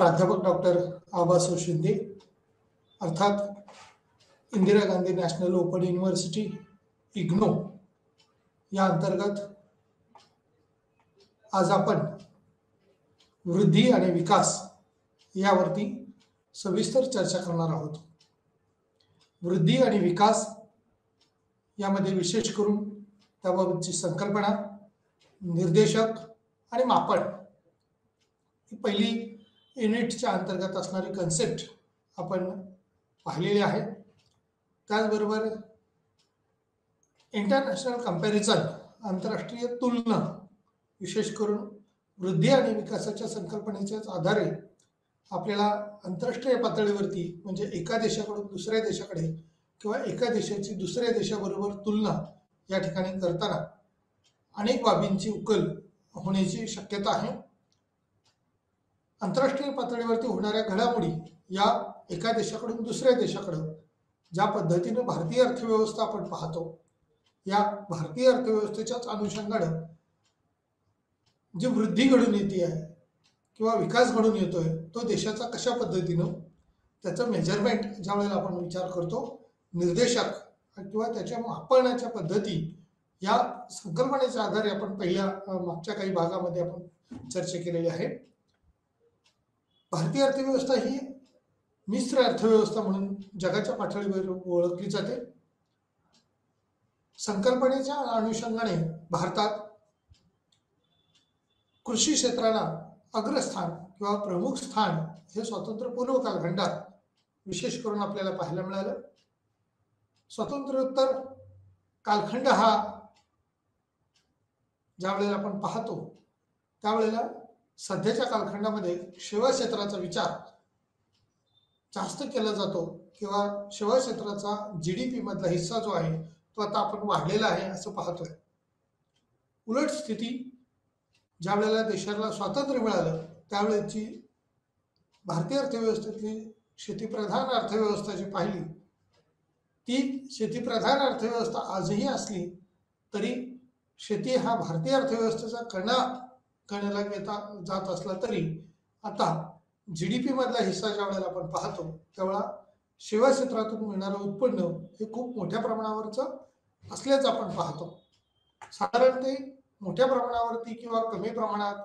प्राध्यापक डॉक्टर आबासो शिंदे अर्थात Indira Gandhi national open university IGNOU या अंतर्गत आज आपण वृद्धी आणि विकास यावरती सविस्तर चर्चा करणार आहोत। वृद्धी आणि विकास यामध्ये विशेष करून त्याबाबतची संकल्पना, निर्देशक आणि मापन ही पहिली युनिटच्या अंतर्गत असणारी कन्सेप्ट आपण पाहिलेली आहे। त्याचबरोबर इंटरनॅशनल कंपॅरिझन, आंतरराष्ट्रीय तुलना, विशेष करून वृद्धी आणि विकासाच्या संकल्पनेच्या आधारे आपल्याला आंतरराष्ट्रीय पातळीवरती म्हणजे एका देशाकडून दुसऱ्या देशाकडे किंवा एका देशाची दुसऱ्या देशाबरोबर तुलना या ठिकाणी करताना अनेक बाबींची उकल होण्याची शक्यता आहे। आंतरराष्ट्रीय पातळीवरती होणाऱ्या घडामोडी या एका देशाकडून दुसऱ्या देशाकडे ज्या पद्धतीने भारतीय अर्थव्यवस्था आपण पाहतो, या भारतीय अर्थव्यवस्थेच्याच अनुषंगाने जी वृद्धी घडून येते आहे किंवा विकास घडून येतोय तो देशाचा कशा पद्धतीनं त्याचं मेजरमेंट ज्या वेळेला आपण विचार करतो, निर्देशक किंवा त्याच्या मापनाच्या पद्धती या संकल्पनेच्या आधारे आपण पहिल्या मागच्या काही भागामध्ये आपण चर्चा केलेली आहे। भारतीय अर्थव्यवस्था ही मिश्र अर्थव्यवस्था म्हणून जगाच्या पातळीवर ओळखली जाते। संकल्पनेच्या अनुषंगाने भारतात कृषी क्षेत्राला अग्रस्थान किंवा प्रमुख स्थान हे स्वातंत्र्यपूर्व कालखंडात विशेष करून आपल्याला पाहायला मिळालं। स्वातंत्र्योत्तर कालखंड हा ज्या वेळेला आपण पाहतो त्यावेळेला सध्याच्या कालखंडामध्ये सेवा क्षेत्राचा विचार जास्त केला जातो किंवा सेवा क्षेत्राचा जीडीपी मधला हिस्सा जो आहे तो आता आपण वाढलेला आहे असं पाहतोय। उलट स्थिती ज्या वेळेला देशाला स्वातंत्र्य मिळालं त्यावेळेची भारतीय अर्थव्यवस्थेतली शेतीप्रधान अर्थव्यवस्था जी पाहिली ती शेतीप्रधान अर्थव्यवस्था आजही असली तरी शेती हा भारतीय अर्थव्यवस्थेचा कणा गणला जात असला तरी आता जीडीपी मधला हिस्सा ज्या वेळेला आपण पाहतो त्यावेळेला सेवा क्षेत्रातून मिळणारं उत्पन्न हे खूप मोठ्या प्रमाणावरचं असल्याचं आपण पाहतो। साधारण ते मोठ्या प्रमाणावरती किंवा कमी प्रमाणात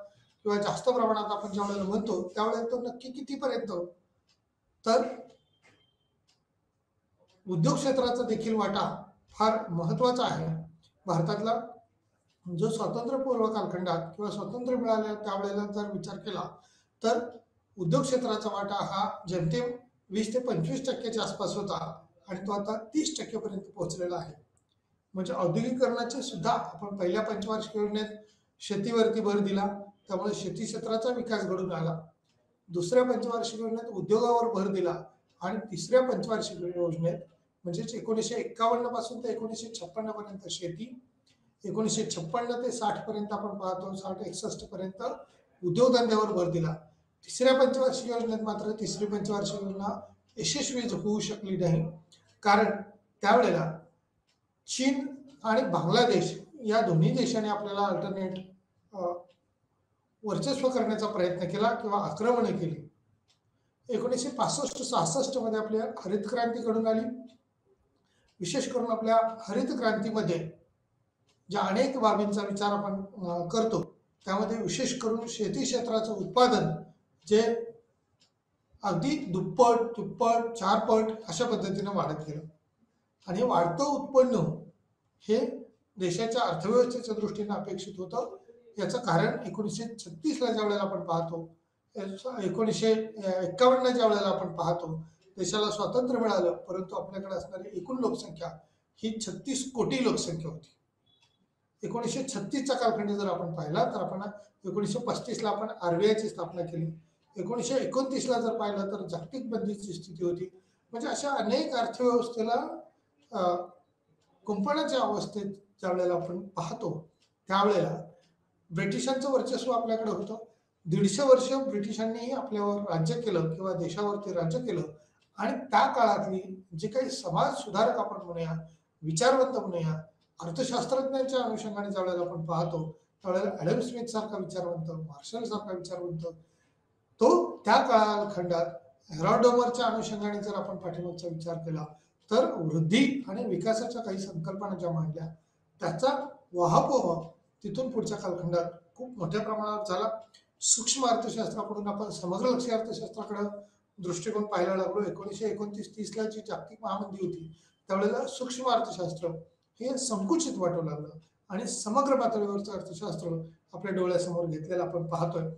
किंवा जास्त प्रमाणात आपण ज्या वेळेला म्हणतो त्यावेळेला तो नक्की कितीपर्यंत, तर उद्योग क्षेत्राचा देखील वाटा फार महत्वाचा आहे। भारतातला जो स्वातंत्र्यपूर्व कालखंडात किंवा स्वातंत्र्य मिळाल्या त्यावेळेला जर विचार केला तर उद्योग क्षेत्राचा वाटा हा जेमतेम 20 ते 25% आसपास होता आणि तो आता 30% पर्यंत पोहोचलेला आहे। म्हणजे औद्योगिकरणाचे सुद्धा आपण पहिल्या पंचवार्षिक योजनेत शेतीवरती भर दिला त्यामुळे शेती क्षेत्राचा विकास घडून आला। दुसऱ्या पंचवार्षिक योजनेत उद्योगावर भर दिला आणि तिसऱ्या पंचवार्षिक योजनेत म्हणजेच 1951 पासून ते 1956 पर्यंत शेती, 1956 ते 60 पर्यंत आपण पाहतो 60-61 पर्यंत उद्योगधंद्यावर भर दिला। तिसऱ्या पंचवार्षिक योजनेत मात्र तिसरी पंचवार्षिक योजना यशस्वी होऊ शकली नाही, कारण त्यावेळेला चीन आणि बांगलादेश या दोन्ही देशांनी आपल्याला अल्टरनेट वर्चस्व करण्याचा प्रयत्न केला किंवा आक्रमणे केली। 1965-66 मध्ये आपल्या हरित क्रांती घडून आली। विशेष करून आपल्या हरित क्रांतीमध्ये ज्या अनेक बाबींचा विचार आपण करतो त्यामध्ये विशेष करून शेती क्षेत्राचं उत्पादन जे अगदी दुप्पट, तिप्पट, 4 पट अशा पद्धतीने वाढत गेलं आणि वाढतं उत्पन्न हे देशाच्या अर्थव्यवस्थेच्या दृष्टीने अपेक्षित होतं। याचं कारण 1936 ला ज्या वेळेला आपण पाहतो, 1951 ज्या वेळेला आपण पाहतो देशाला स्वातंत्र्य मिळालं परंतु आपल्याकडे असणारी एकूण लोकसंख्या ही 36 कोटी लोकसंख्या होती। 1936 चा कालखंड जर आपण पाहिला तर आपण 1935 ला आपण आरबीआयची स्थापना केली। 1929 ला जर पाहिलं तर जागतिक बंदीची स्थिती होती। म्हणजे अशा अनेक अर्थव्यवस्थेला कुंपणाच्या अवस्थेत ज्या वेळेला आपण पाहतो त्यावेळेला ब्रिटिशांचं वर्चस्व आपल्याकडे होतं। 150 वर्ष ब्रिटिशांनी आपल्यावर राज्य केलं किंवा देशावरती राज्य केलं आणि त्या काळातली जे काही समाज सुधारक आपण म्हणूया, विचारवंत म्हणूया, अर्थशास्त्रज्ञांच्या अनुषंगाने ज्या वेळेला आपण पाहतो त्यावेळेला ॲडम स्मिथ सारखा विचारवंत, मार्शल सारखा विचारवंत तो त्या कालखंडात हेरॉडोमरच्या अनुषंगाने जर आपण पाठिंबाचा विचार केला तर वृद्धी आणि विकासाच्या काही संकल्पना ज्या मांडल्या त्याचा वाहापोह तिथून पुढच्या कालखंडात खूप मोठ्या प्रमाणावर झाला. सूक्ष्म अर्थशास्त्राकडून आपण समग्र लक्षी अर्थशास्त्राकडे दृष्टिकोन पाहायला लागलो. 1929-30 ला जी जागतिक महामंदी होती त्यावेळेला सूक्ष्म अर्थशास्त्र हे संकुचित वाटू लागलं आणि समग्र पातळीवरचं अर्थशास्त्र आपल्या डोळ्यासमोर घेतलेलं आपण पाहतोय.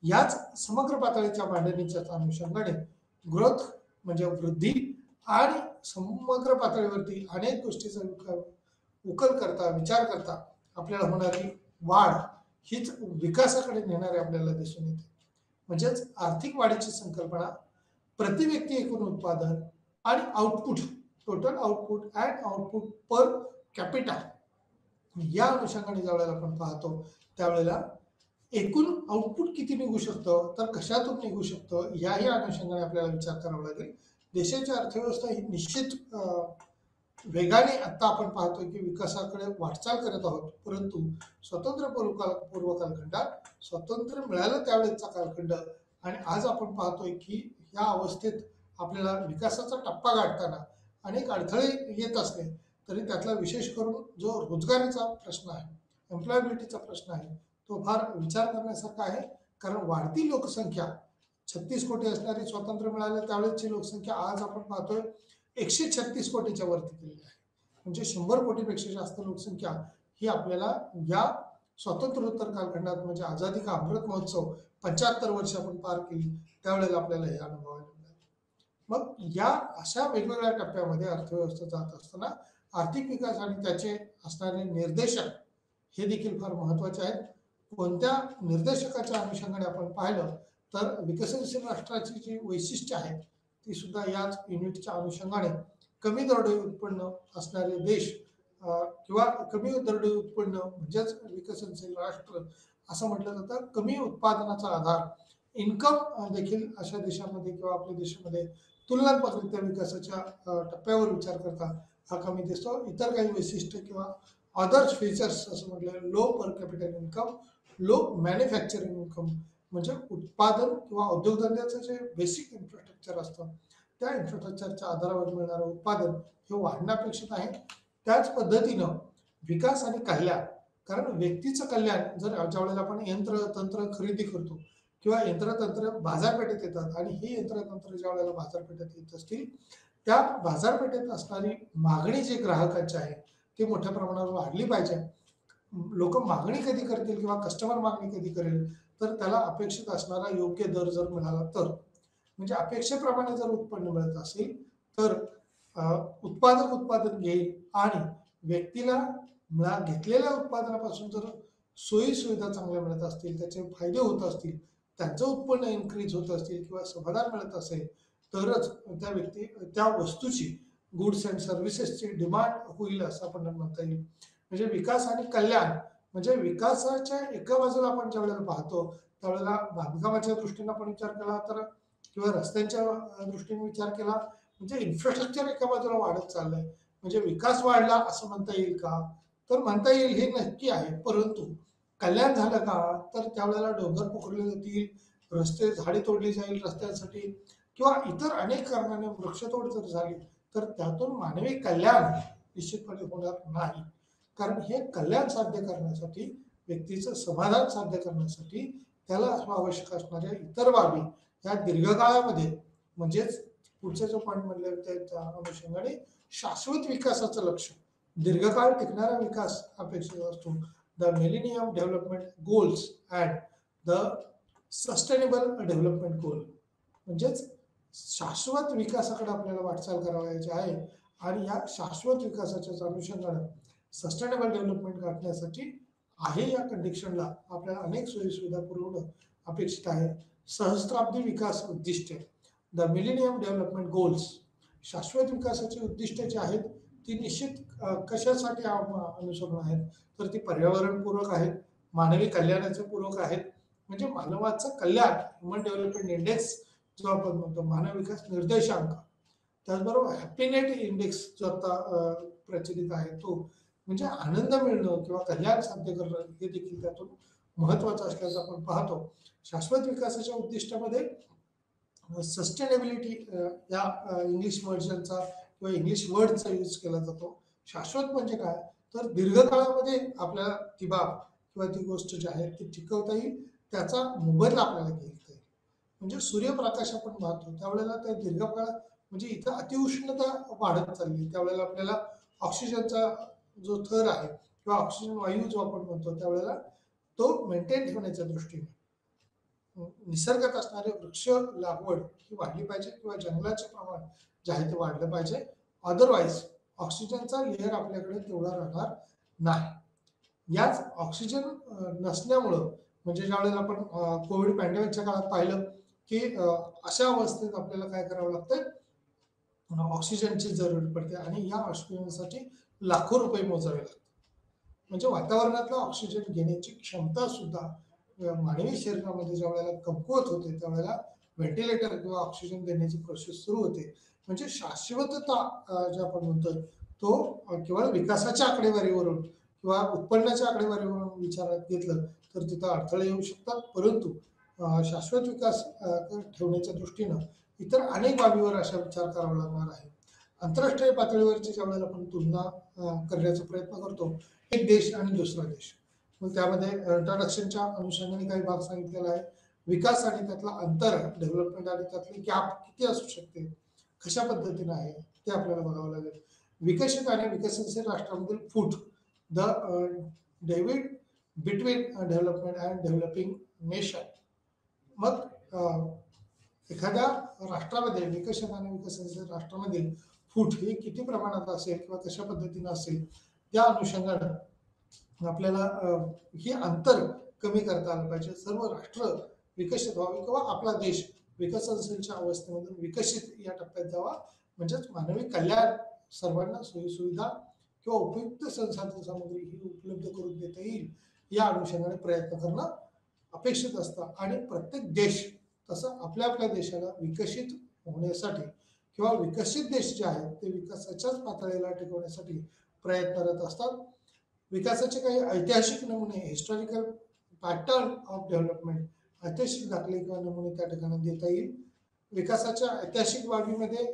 याच समग्र पातळीच्या मांडणीच्या अनुषंगाने ग्रोथ म्हणजे वृद्धी आणि समग्र पातळीवरती अनेक गोष्टीचा उकल करता विचार करता आपल्याला होणारी वाढ हीच विकासाकडे नेणारे आपल्याला दिसून येते. म्हणजेच आर्थिक वाढीची संकल्पना प्रति व्यक्ती एकूण उत्पादन आणि output total output and output per capita या अनुषंगाने ज्यावेळेला आपण पाहतो त्यावेळेला एकूण आउटपुट किती निघू शकतं तर कशातून निघू शकतं याही अनुषंगाने आपल्याला विचार करावा लागेल. देशाची अर्थव्यवस्था ही निश्चित वेगाने आता आपण पाहतोय की विकासाकडे वाटचाल करत आहोत. परंतु स्वतंत्र पूर्व कालखंडात स्वातंत्र्य मिळालं त्यावेळेचा कालखंड आणि आज आपण पाहतोय की या अवस्थेत आपल्याला विकासाचा टप्पा गाठताना अनेक अडथळे येत असले तरी त्यातला विशेष करून जो रोजगारीचा प्रश्न आहे, एम्प्लॉयबिलिटीचा प्रश्न आहे तो फार विचार करण्यासारखा आहे. कारण वाढती लोकसंख्या 36 कोटी असणारी स्वातंत्र्य मिळालं त्यावेळेची लोकसंख्या आज आपण पाहतोय 136 कोटीच्या वरती गेलेली आहे. म्हणजे 100 कोटीपेक्षा जास्त लोकसंख्या ही आपल्याला या स्वातंत्र्योत्तर कालखंडात म्हणजे आझादी का अमृत महोत्सव 75 वर्ष आपण पार केली त्यावेळेला आपल्याला हे अनुभवायला मिळाले. मग या अशा वेगवेगळ्या टप्प्यामध्ये अर्थव्यवस्था जात असताना आर्थिक विकास आणि त्याचे असणारे निर्देशक हे देखील फार महत्वाचे आहेत. कोणत्या निर्देशकाच्या अनुषंगाने आपण पाहिलं तर विकसनशील राष्ट्राची जी वैशिष्ट्य आहेत ती सुद्धा याच युनिटच्या अनुषंगाने कमी दरडोई उत्पन्न असणारे देश किंवा कमी दरडोई उत्पन्न म्हणजेच विकसनशील राष्ट्र असं म्हटलं जातं. कमी उत्पादनाचा आधार इन्कम देखील अशा देशामध्ये किंवा आपल्या देशामध्ये तुलनात्मकरित्या विकासाच्या टप्प्यावर विचार करता हा कमी दिसतो. इतर काही वैशिष्ट्य किंवा अदर्स फीचर्स असं म्हटलं low per capital income, low manufacturing income म्हणजे उत्पादन किंवा उद्योगधंद्याचं जे बेसिक इन्फ्रास्ट्रक्चर असतं त्या इन्फ्रास्ट्रक्चरच्या आधारावर मिळणारं उत्पादन हे वाढणं अपेक्षित आहे. त्याच पद्धतीनं विकास आणि कल्याण, कारण व्यक्तीचं कल्याण जर ज्या वेळेला आपण यंत्र खरेदी करतो किंवा यंत्रतंत्र बाजारपेठेत येतात आणि ही यंत्रतंत्र ज्या वेळेला बाजारपेठेत येत असतील त्या बाजारपेठेत असणारी मागणी जी ग्राहकांची आहे ती मोठ्या प्रमाणावर वाढली पाहिजे. लोक मागणी कधी करतील किंवा कस्टमर मागणी कधी करेल तर त्याला अपेक्षित असणारा योग्य दर जर मिळाला तर म्हणजे अपेक्षेप्रमाणे जर उत्पन्न मिळत असेल तर उत्पादन घेईल आणि व्यक्तीला घेतलेल्या उत्पादनापासून जर सोयी सुविधा चांगल्या मिळत असतील त्याचे फायदे होत असतील त्यांचं उत्पन्न इन्क्रीज होत असतील किंवा समाधान मिळत असेल तरच त्या वस्तूची गुड्स अँड सर्व्हिसेसची डिमांड होईल असं आपण म्हणता येईल. म्हणजे विकास आणि कल्याण म्हणजे विकासाच्या एका बाजूला आपण ज्या वेळेला पाहतो त्यावेळेला बांधकामाच्या दृष्टीने आपण विचार केला तर किंवा रस्त्यांच्या दृष्टीने विचार केला म्हणजे इन्फ्रास्ट्रक्चर एका बाजूला वाढत चाललंय म्हणजे विकास वाढला असं म्हणता येईल का तर म्हणता येईल हे नक्की आहे. परंतु कल्याण झालं का तर त्यावेळेला डोंगर पोखरले जातील, रस्ते झाडे तोडली जाईल रस्त्यांसाठी किंवा इतर अनेक कारणाने वृक्षतोड जर झाली तर त्यातून मानवी कल्याण निश्चितपणे होणार नाही. कारण हे कल्याण साध्य करण्यासाठी व्यक्तीचं समाधान साध्य करण्यासाठी त्याला आवश्यक असणाऱ्या इतर बाबी या दीर्घकाळामध्ये म्हणजेच पुढचा जो पॉईंट म्हणले त्या अनुषंगाने शाश्वत विकासाचं लक्ष दीर्घकाळ टिकणारा विकास अपेक्षित असतो. The millennium development goals and the sustainable development goal म्हणजेच शाश्वत विकासाकडे आपल्याला वाटचाल करावयाची आहे आणि या शाश्वत विकासाच्या अनुषंगाने सस्टेनेबल डेव्हलपमेंट गाठण्यासाठी आहे या कंडिशनला आपल्याला अनेक सोयी सुविधा पुरवणं अपेक्षित आहे. सहस्त्राब्दी विकास उद्दिष्टे द मिलेनियम डेव्हलपमेंट गोल्स शाश्वत विकासाची उद्दिष्टे जी आहेत ती निश्चित कशासाठी अनुसरण आहेत तर ती पर्यावरणपूरक आहेत, मानवी कल्याणाचे पूरक आहेत म्हणजे मानवाचं कल्याण ह्युमन डेव्हलपमेंट इंडेक्स जो आपण म्हणतो मानव विकास निर्देशांक, त्याचबरोबर हॅपीनेट इंडेक्स जो आता प्रचलित आहे तो म्हणजे आनंद मिळणं किंवा कल्याण साध्य करणं हे देखील त्यातून महत्वाचा असल्याचं आपण पाहतो. शाश्वत विकासाच्या उद्दिष्टामध्ये सस्टेनेबिलिटी या इंग्लिश वर्जनचा किंवा इंग्लिश वर्डचा यूज केला जातो. शाश्वत म्हणजे काय, तर दीर्घकाळामध्ये आपल्याला ती बाब किंवा ती गोष्ट जी आहे ती टिकवता येईल, त्याचा मोबदला आपल्याला घेता येईल. म्हणजे सूर्यप्रकाश आपण पाहतो त्यावेळेला त्या दीर्घकाळ म्हणजे इथं अतिउष्णता वाढत चालली, त्यावेळेला आपल्याला ऑक्सिजनचा जो थर आहे किंवा ऑक्सिजन वायू जो आपण म्हणतो त्यावेळेला तो मेंटेन ठेवण्याच्या दृष्टीने निसर्गात असणारे वृक्ष लागवड ही वाढली पाहिजे किंवा जंगलाचे प्रमाण जे आहे ते वाढलं पाहिजे. अदरवाईज ऑक्सिजनचा लेअर आपल्याकडे तेवढा राहणार नाही. याच ऑक्सिजन नसल्यामुळं म्हणजे ज्यावेळेला आपण कोविड पॅन्डेमिकच्या काळात पाहिलं की अशा अवस्थेत आपल्याला काय करावं लागतं, ऑक्सिजनची जरूर पडते आणि या ऑक्सिजनसाठी लाखो रुपये मोजावे लागतात. म्हणजे वातावरणातला ऑक्सिजन घेण्याची क्षमता सुद्धा मानवी शरीरामध्ये ज्या वेळेला कमकुवत होते त्यावेळेला व्हेंटिलेटर किंवा ऑक्सिजन देण्याची प्रोसेस सुरू होते. म्हणजे शाश्वतता जे आपण म्हणतोय तो केवळ विकासाच्या आकडेवारीवरून किंवा उत्पन्नाच्या आकडेवारीवरून विचारात घेतलं तर तिथं अडथळे येऊ शकतात. परंतु शाश्वत विकास ठेवण्याच्या दृष्टीनं इतर अनेक बाबीवर अशा विचार करावा लागणार आहे. आंतरराष्ट्रीय पातळीवरची ज्या वेळेला आपण तुलना करण्याचा प्रयत्न करतो एक देश आणि दुसरा देश, मग त्यामध्ये इंट्रोडक्शनच्या अनुषंगाने काही भाग सांगितलेला आहे. विकास आणि त्यातला अंतर डेव्हलपमेंट आणि त्यातली गॅप किती असू शकते, कशा पद्धतीने आहे ते आपल्याला बघावं लागेल. विकसित आणि विकसनशील राष्ट्रांमधील फूट the divide between development and developing nation. मग एखाद्या राष्ट्रामध्ये विकसित आणि विकसनशील राष्ट्रामधील फूट ही किती प्रमाणात असेल किंवा कशा पद्धतीने असेल त्या अनुषंगाने आपल्याला हे अंतर कमी करता आलं पाहिजे. सर्व राष्ट्र विकसित व्हावे किंवा आपला देश विकसनशीलच्या अवस्थेमधून विकसित या टप्प्यात जावा, म्हणजेच मानवी कल्याण सर्वांना सोयीसुविधा किंवा उपयुक्त संसाधन सामग्री ही उपलब्ध करून देता येईल या अनुषंगाने प्रयत्न करणं अपेक्षित असतं. आणि प्रत्येक देश तसं आपल्या आपल्या देशाला विकसित होण्यासाठी किंवा विकसित देश जे आहेत ते विकासाच्याच पातळीला टिकवण्यासाठी प्रयत्नरत असतात. विकासाचे काही ऐतिहासिक नमुने हिस्टॉरिकल पॅटर्न ऑफ डेव्हलपमेंट ऐतिहासिक दाखले किंवा नमुने त्या ठिकाणी देता येईल. विकासाच्या ऐतिहासिक बाबीमध्ये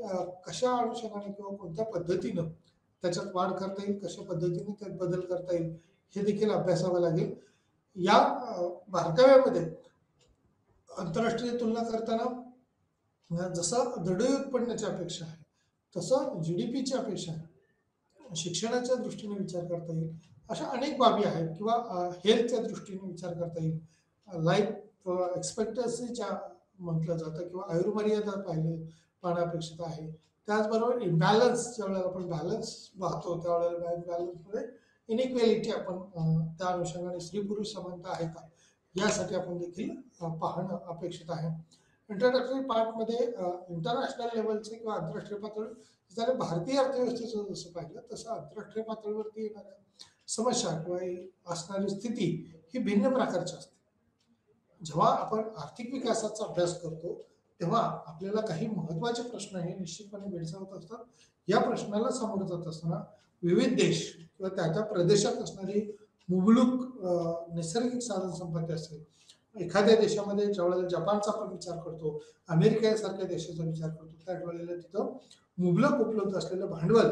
कशा अनुषंगाने किंवा कोणत्या पद्धतीनं त्याच्यात वाढ करता येईल, कशा पद्धतीने त्यात बदल करता येईल हे देखील अभ्यासावं लागेल. या बारकाव्यामध्ये आंतरराष्ट्रीय तुलना करताना जसं दृढ उत्पन्नाची अपेक्षा आहे तसं GDPची अपेक्षा आहे, शिक्षणाच्या दृष्टीने विचार करता येईल, अशा अनेक बाबी आहेत. किंवा हेल्थच्या दृष्टीने विचार करता येईल, लाईफ एक्सपेक्टन्सीच्या म्हटलं जातं किंवा आयुर्मर्यादा पाहणं अपेक्षित आहे. त्याचबरोबर इम्बॅलन्स ज्यावेळेला आपण बॅलन्स पाहतो त्यावेळेला बॅलन्समध्ये इनइक्वेलिटी आपण त्या अनुषंगाने स्त्री पुरुष समानता आहे का यासाठी आपण देखील पाहणं अपेक्षित आहे. इंट्रोडक्टरी पार्टमध्ये इंटरनॅशनल लेवलचे किंवा आंतरराष्ट्रीय पातळी जर भारतीय अर्थव्यवस्थेचं जसं पाहिलं तसं आंतरराष्ट्रीय पातळीवरती येणाऱ्या समस्या किंवा असणारी स्थिती ही भिन्न प्रकारची असते. जेव्हा आपण आर्थिक विकासाचा अभ्यास करतो तेव्हा आपल्याला काही महत्वाचे प्रश्न हे निश्चितपणे भेडसावत असतात. या प्रश्नाला सामोरं जात असताना विविध देश किंवा त्या प्रदेशात असणारी मुबलक नैसर्गिक साधन संपत्ती असेल, एखाद्या देशामध्ये ज्यावेळेला जपानचा आपण विचार करतो, अमेरिकेसारख्या देशाचा विचार करतो त्यावेळेला तिथं मुबलक उपलब्ध असलेलं भांडवल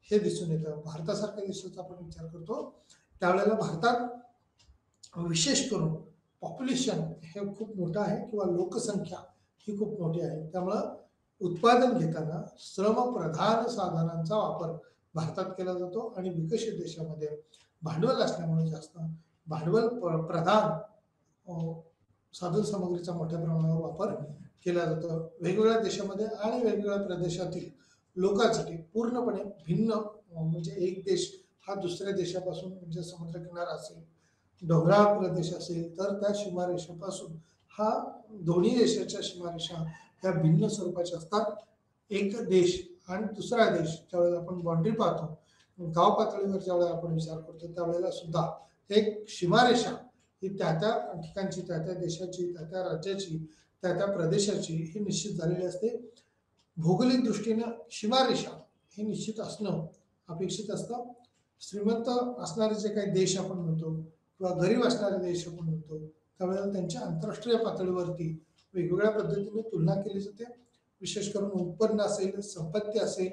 हे दिसून येतं. भारतासारख्या देशाचा आपण विचार करतो त्यावेळेला भारतात विशेष करून पॉप्युलेशन हे खूप मोठं आहे किंवा लोकसंख्या ही खूप मोठी आहे. त्यामुळं उत्पादन घेताना श्रमप्रधान साधनांचा वापर भारतात केला जातो आणि विकसित देशामध्ये भांडवल असल्यामुळे जास्त भांडवल प्रधान साधन सामग्रीचा मोठ्या प्रमाणावर वापर केला जातो. वेगवेगळ्या देशामध्ये आणि वेगवेगळ्या प्रदेशातील लोकांसाठी पूर्णपणे भिन्न म्हणजे एक देश हा दुसऱ्या देशापासून म्हणजे समुद्रकिनारा असेल, डोंगराळ प्रदेश असेल तर त्या सीमारेषेपासून हा दोन्ही देशाच्या सीमारेषा ह्या भिन्न स्वरूपाच्या असतात. एक देश आणि दुसरा देश ज्यावेळेला आपण बाउंड्री पाहतो गाव पातळीवर ज्यावेळेला आपण विचार करतो त्यावेळेला सुद्धा एक सीमारेषा ही त्या त्या ठिकाणची त्या त्या देशाची त्या त्या राज्याची त्या त्या प्रदेशाची ही निश्चित झालेली असते. भौगोलिक दृष्टीने सीमारेषा हे निश्चित असणं अपेक्षित असतं. श्रीमंत असणारे जे काही देश आपण म्हणतो किंवा गरीब असणारे देश आपण म्हणतो, त्यावेळेला त्यांच्या आंतरराष्ट्रीय पातळीवरती वेगवेगळ्या पद्धतीने तुलना केली जाते. विशेष करून उत्पन्न असेल, संपत्ती असेल,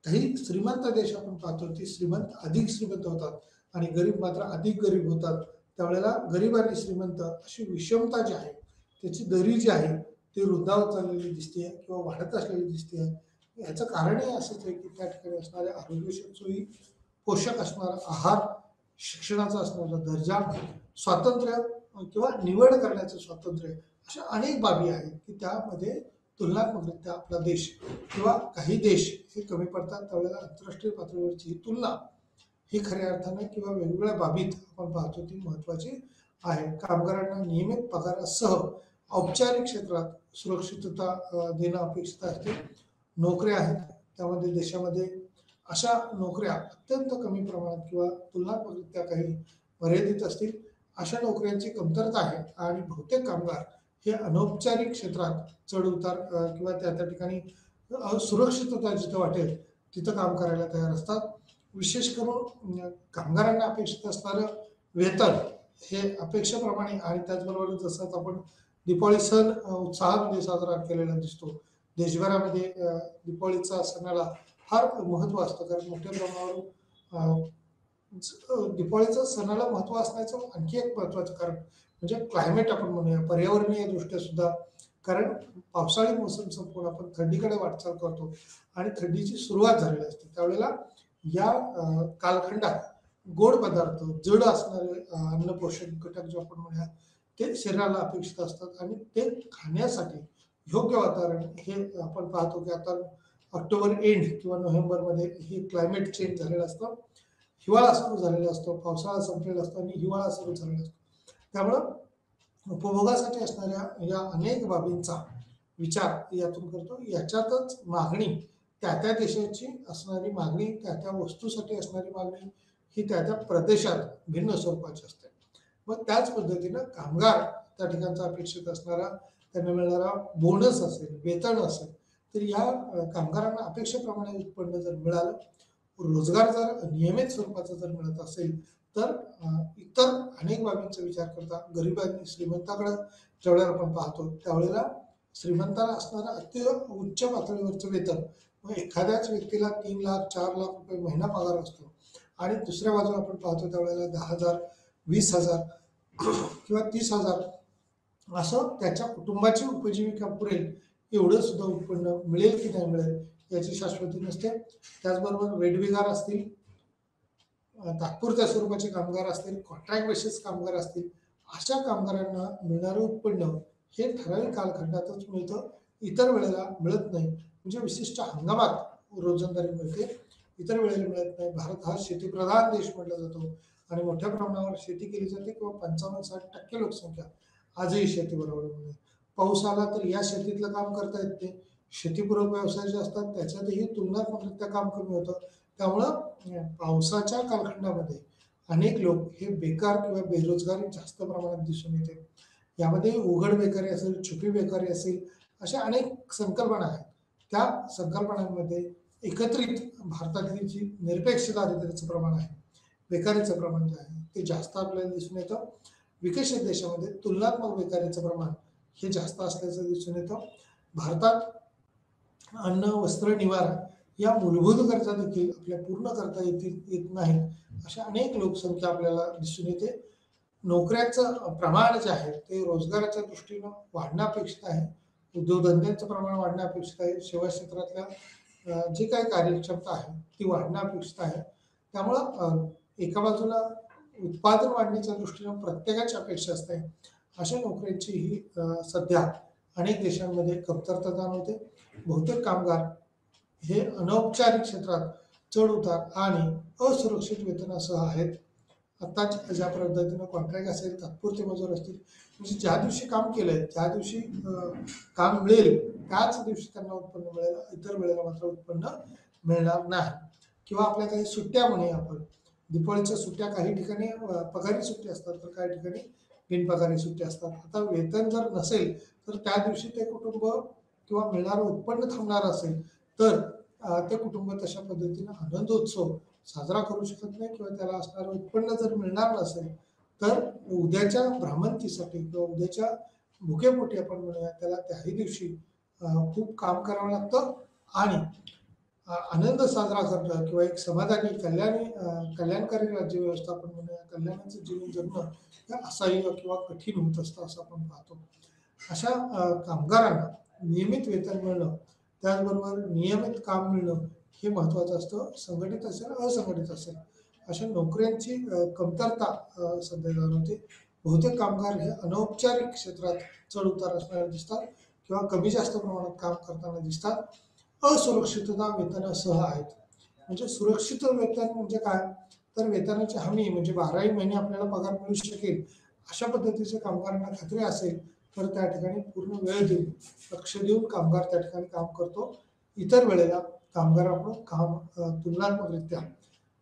काही श्रीमंत देश आपण पाहतो ते श्रीमंत अधिक श्रीमंत होतात आणि गरीब मात्र अधिक गरीब होतात. त्यावेळेला गरीब आणि श्रीमंत अशी विषमता जी आहे, त्याची दरी जी आहे ती रुंदावत चाललेली दिसते किंवा वाढत असलेली दिसते. याचं कारणही असंच आहे की त्या ठिकाणी असणाऱ्या आरोग्यविषयक सोयी, पोषक असणारा आहार, शिक्षणाचा असणारा दर्जा, स्वातंत्र्य किंवा निवड करण्याचं स्वातंत्र्य, अशा अनेक बाबी आहेत की त्यामध्ये तुलनात्मकरित्या आपला देश किंवा काही देश हे कमी पडतात. त्यावेळेला आंतरराष्ट्रीय पातळीवरची ही तुलना ही खऱ्या अर्थाने किंवा वेगवेगळ्या बाबीत आपण पाहतो ती महत्वाची आहे. कामगारांना नियमित पगारासह औपचारिक क्षेत्रात सुरक्षितता देणं अपेक्षित असते. नोकऱ्या आहेत त्यामध्ये देशामध्ये अशा नोकऱ्या अत्यंत कमी प्रमाणात किंवा तुलनात्मकरित्या काही मर्यादित असतील, अशा नोकऱ्यांची कमतरता आहे आणि बहुतेक कामगार हे अनौपचारिक क्षेत्रात चढ उतार किंवा त्या ठिकाणी सुरक्षितता जिथं वाटेल तिथं काम करायला तयार असतात. विशेष करून कामगारांना अपेक्षित असणारं वेतन हे अपेक्षेप्रमाणे आणि त्याचबरोबर जसं आपण दीपावली सण उत्साहामध्ये साजरा केलेला दिसतो. देशभरामध्ये दीपावलीचा सणाला फार महत्त्व असतं, कारण मोठ्या प्रमाणावर दिवाळीचं सणाला महत्त्व असण्याचं आणखी एक महत्त्वाचं कारण म्हणजे क्लायमेट आपण म्हणूया, पर्यावरणीय दृष्ट्या सुद्धा. कारण पावसाळी मोसम संपून आपण थंडीकडे वाटचाल करतो आणि थंडीची सुरुवात झालेली असते. त्यावेळेला या कालखंडात गोड पदार्थ, जड असणारे अन्न पोषक घटक जे आपण म्हणूया ते शरीराला अपेक्षित असतात आणि ते खाण्यासाठी योग्य वातावरण हे आपण पाहतो की आता ऑक्टोबर एंड किंवा नोव्हेंबरमध्ये हे क्लायमेट चेंज झालेलं असतं. हिवाळा सुरू झालेला असतो, पावसाळा संपलेला असतो आणि हिवाळा सुरू झालेला असतो. त्यामुळं उपभोगासाठी असणाऱ्या या अनेक बाबींचा विचार यातून करतो. याच्यातच मागणी, त्या त्या देशाची असणारी मागणी, त्या त्या वस्तूसाठी असणारी मागणी ही त्या त्या प्रदेशात भिन्न स्वरूपाची असते. मग त्याच पद्धतीनं कामगार त्या ठिकाणचा अपेक्षित असणारा त्यांना मिळणारा बोनस असेल, वेतन असेल, तर या कामगारांना अपेक्षेप्रमाणे उत्पन्न जर मिळालं, रोजगार जर नियमित स्वरूपाचा जर मिळत असेल, तर इतर अनेक बाबींचा विचार करता गरीब आणि श्रीमंताकडे ज्यावेळेला आपण पाहतो त्यावेळेला श्रीमंताला असणारं अति उच्च पातळीवरचं वेतन, मग एखाद्याच व्यक्तीला 3 लाख 4 लाख रुपये महिना पगार असतो आणि दुसऱ्या बाजूला आपण पाहतो त्यावेळेला 10,000 20,000 किंवा 30,000 असं त्याच्या कुटुंबाची उपजीविका पुरेल एवढं सुद्धा उत्पन्न मिळेल की नाही मिळेल याची शाश्वती नसते. त्याचबरोबर वेठबिगार असतील, तात्पुरत्या स्वरूपाचे कामगार असतील, कॉन्ट्रॅक्ट बेसिस कामगार असतील, अशा कामगारांना मिळणारं उत्पन्न हे ठराविक कालखंडातच मिळतं, इतर वेळेला मिळत नाही. म्हणजे विशिष्ट हंगामात रोजंदारी मिळते, इतर वेळेला मिळत नाही. भारत हा शेतीप्रधान देश म्हटला जातो आणि मोठ्या प्रमाणावर शेती केली जाते किंवा 55-60% लोकसंख्या आजही शेतीबरोबर म्हणजे पाऊस आला तर या शेतीतलं काम करता येत नाही. शेतीपूरक व्यवसाय जे असतात त्याच्यातही तुलनात्मकरित्या काम कमी होतं. त्यामुळं पावसाच्या कालखंडामध्ये अनेक लोक हे बेकार किंवा बेरोजगारी जास्त प्रमाणात दिसून येते. यामध्ये उघड बेकारी असेल, छुपी बेकारी असेल, अशा अनेक संकल्पना आहेत. त्या संकल्पनांमध्ये एकत्रित भारतातली जी निरपेक्ष दारिद्र्याचं प्रमाण आहे, बेकारीचं प्रमाण जे आहे ते जास्त आपल्याला दिसून येतं. विकसित देशामध्ये तुलनात्मक बेकारीचं प्रमाण हे जास्त असल्याचं दिसून येतं. भारतात अन्न, वस्त्र, निवारा या मूलभूत गरजा देखील आपल्या पूर्ण करता येत नाहीत, अशा अनेक लोकसंख्या आपल्याला दिसून येते. नोकऱ्याचं प्रमाण जे आहे ते रोजगाराच्या दृष्टीनं वाढणं अपेक्षित आहे. उद्योगधंद्यांचं प्रमाण वाढणं अपेक्षित आहे. सेवा क्षेत्रातल्या जी काही कार्यक्षमता आहे ती वाढणं अपेक्षित आहे. त्यामुळं एका बाजूला उत्पादन वाढण्याच्या दृष्टीनं प्रत्येकाची अपेक्षा असते, अशा नोकऱ्यांची ही सध्या अनेक देशांमध्ये कमतरता जाणवते. बहुतेक कामगार हे अनौपचारिक क्षेत्रात चढ उतार आणि असुरक्षित वेतनासह आहेत. आता ज्या पद्धतीनं कॉन्ट्रॅक्ट असेल, तात्पुरते मजूर असतील, म्हणजे ज्या दिवशी काम केलंय त्या दिवशी काम मिळेल त्याच दिवशी त्यांना उत्पन्न मिळेल, इतर वेळेला मात्र उत्पन्न मिळणार नाही. किंवा आपल्या काही सुट्ट्या म्हणूया आपण, दिवाळीच्या सुट्ट्या काही ठिकाणी पगारी सुट्टी असतात तर काही ठिकाणी बिनपगारी सुट्टी असतात. आता वेतन जर नसेल तर त्या दिवशी ते कुटुंब किंवा मिळणारं उत्पन्न थांबणार असेल तर ते कुटुंब तशा पद्धतीनं आनंदोत्सव साजरा करू शकत नाही किंवा त्याला असणारं उत्पन्न जर मिळणार नसेल तर उद्याच्या भ्रामंतीसाठी किंवा उद्याच्या भुकेपोटी आपण म्हणूया त्याला त्याही दिवशी खूप काम करावं लागतं आणि आनंद साजरा करणं किंवा एक समाधानी कल्याणकारी राज्य व्यवस्था आपण म्हणूया कल्याणाचं जीवन जगणं हे असह्य किंवा कठीण होत असतं असं आपण पाहतो. अशा कामगारांना नियमित वेतन मिळणं त्याचबरोबर नियमित काम मिळणं हे महत्त्वाचं असतं. संघटित असेल असंघटित असेल अशा नोकऱ्यांची कमतरता सध्या जाणवते. बहुतेक कामगार हे अनौपचारिक क्षेत्रात चढ उतार असणारे दिसतात किंवा कमी जास्त प्रमाणात काम करताना दिसतात. असुरक्षितता वेतनासह आहेत. म्हणजे सुरक्षित वेतन म्हणजे काय, तर वेतनाची हमी म्हणजे 12ही महिने आपल्याला पगार मिळू शकेल अशा पद्धतीचे कामगारांना खात्री असेल तर त्या ठिकाणी पूर्ण वेळ देऊन लक्ष देऊन कामगार त्या ठिकाणी काम करतो. इतर वेळेला कामगार आपण काम तुलनात्मकरित्या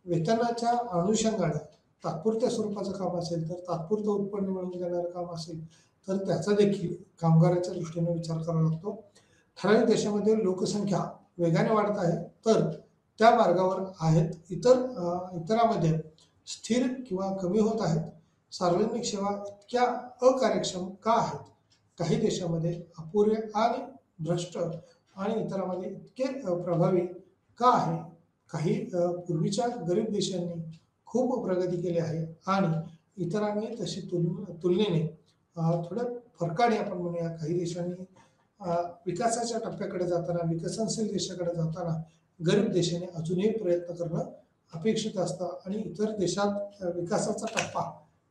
वेतनाच्या अनुषंगाने तात्पुरत्या स्वरूपाचं काम असेल तर तात्पुरतं उत्पन्न मिळवून देणारं काम असेल तर त्याचा देखील कामगाराच्या दृष्टीने विचार करावा लागतो. ठराविक देशामध्ये लोकसंख्या वेगाने वाढत आहे तर त्या मार्गावर आहेत. इतरामध्ये स्थिर किंवा कमी होत आहेत. सार्वजनिक सेवा इतक्या अकार्यक्षम का आहेत, काही देशामध्ये अपुरे आणि भ्रष्ट आणि इतरांमध्ये इतके प्रभावी का आहे. काही पूर्वीच्या गरीब देशांनी खूप प्रगती केली आहे आणि इतरांनी तशी तुलनेने थोड्या फरकाने आपण म्हणूया काही देशांनी विकासाच्या टप्प्याकडे जाताना विकसनशील देशाकडे जाताना गरीब देशाने अजूनही प्रयत्न करणं अपेक्षित असतं आणि इतर देशात विकासाचा टप्पा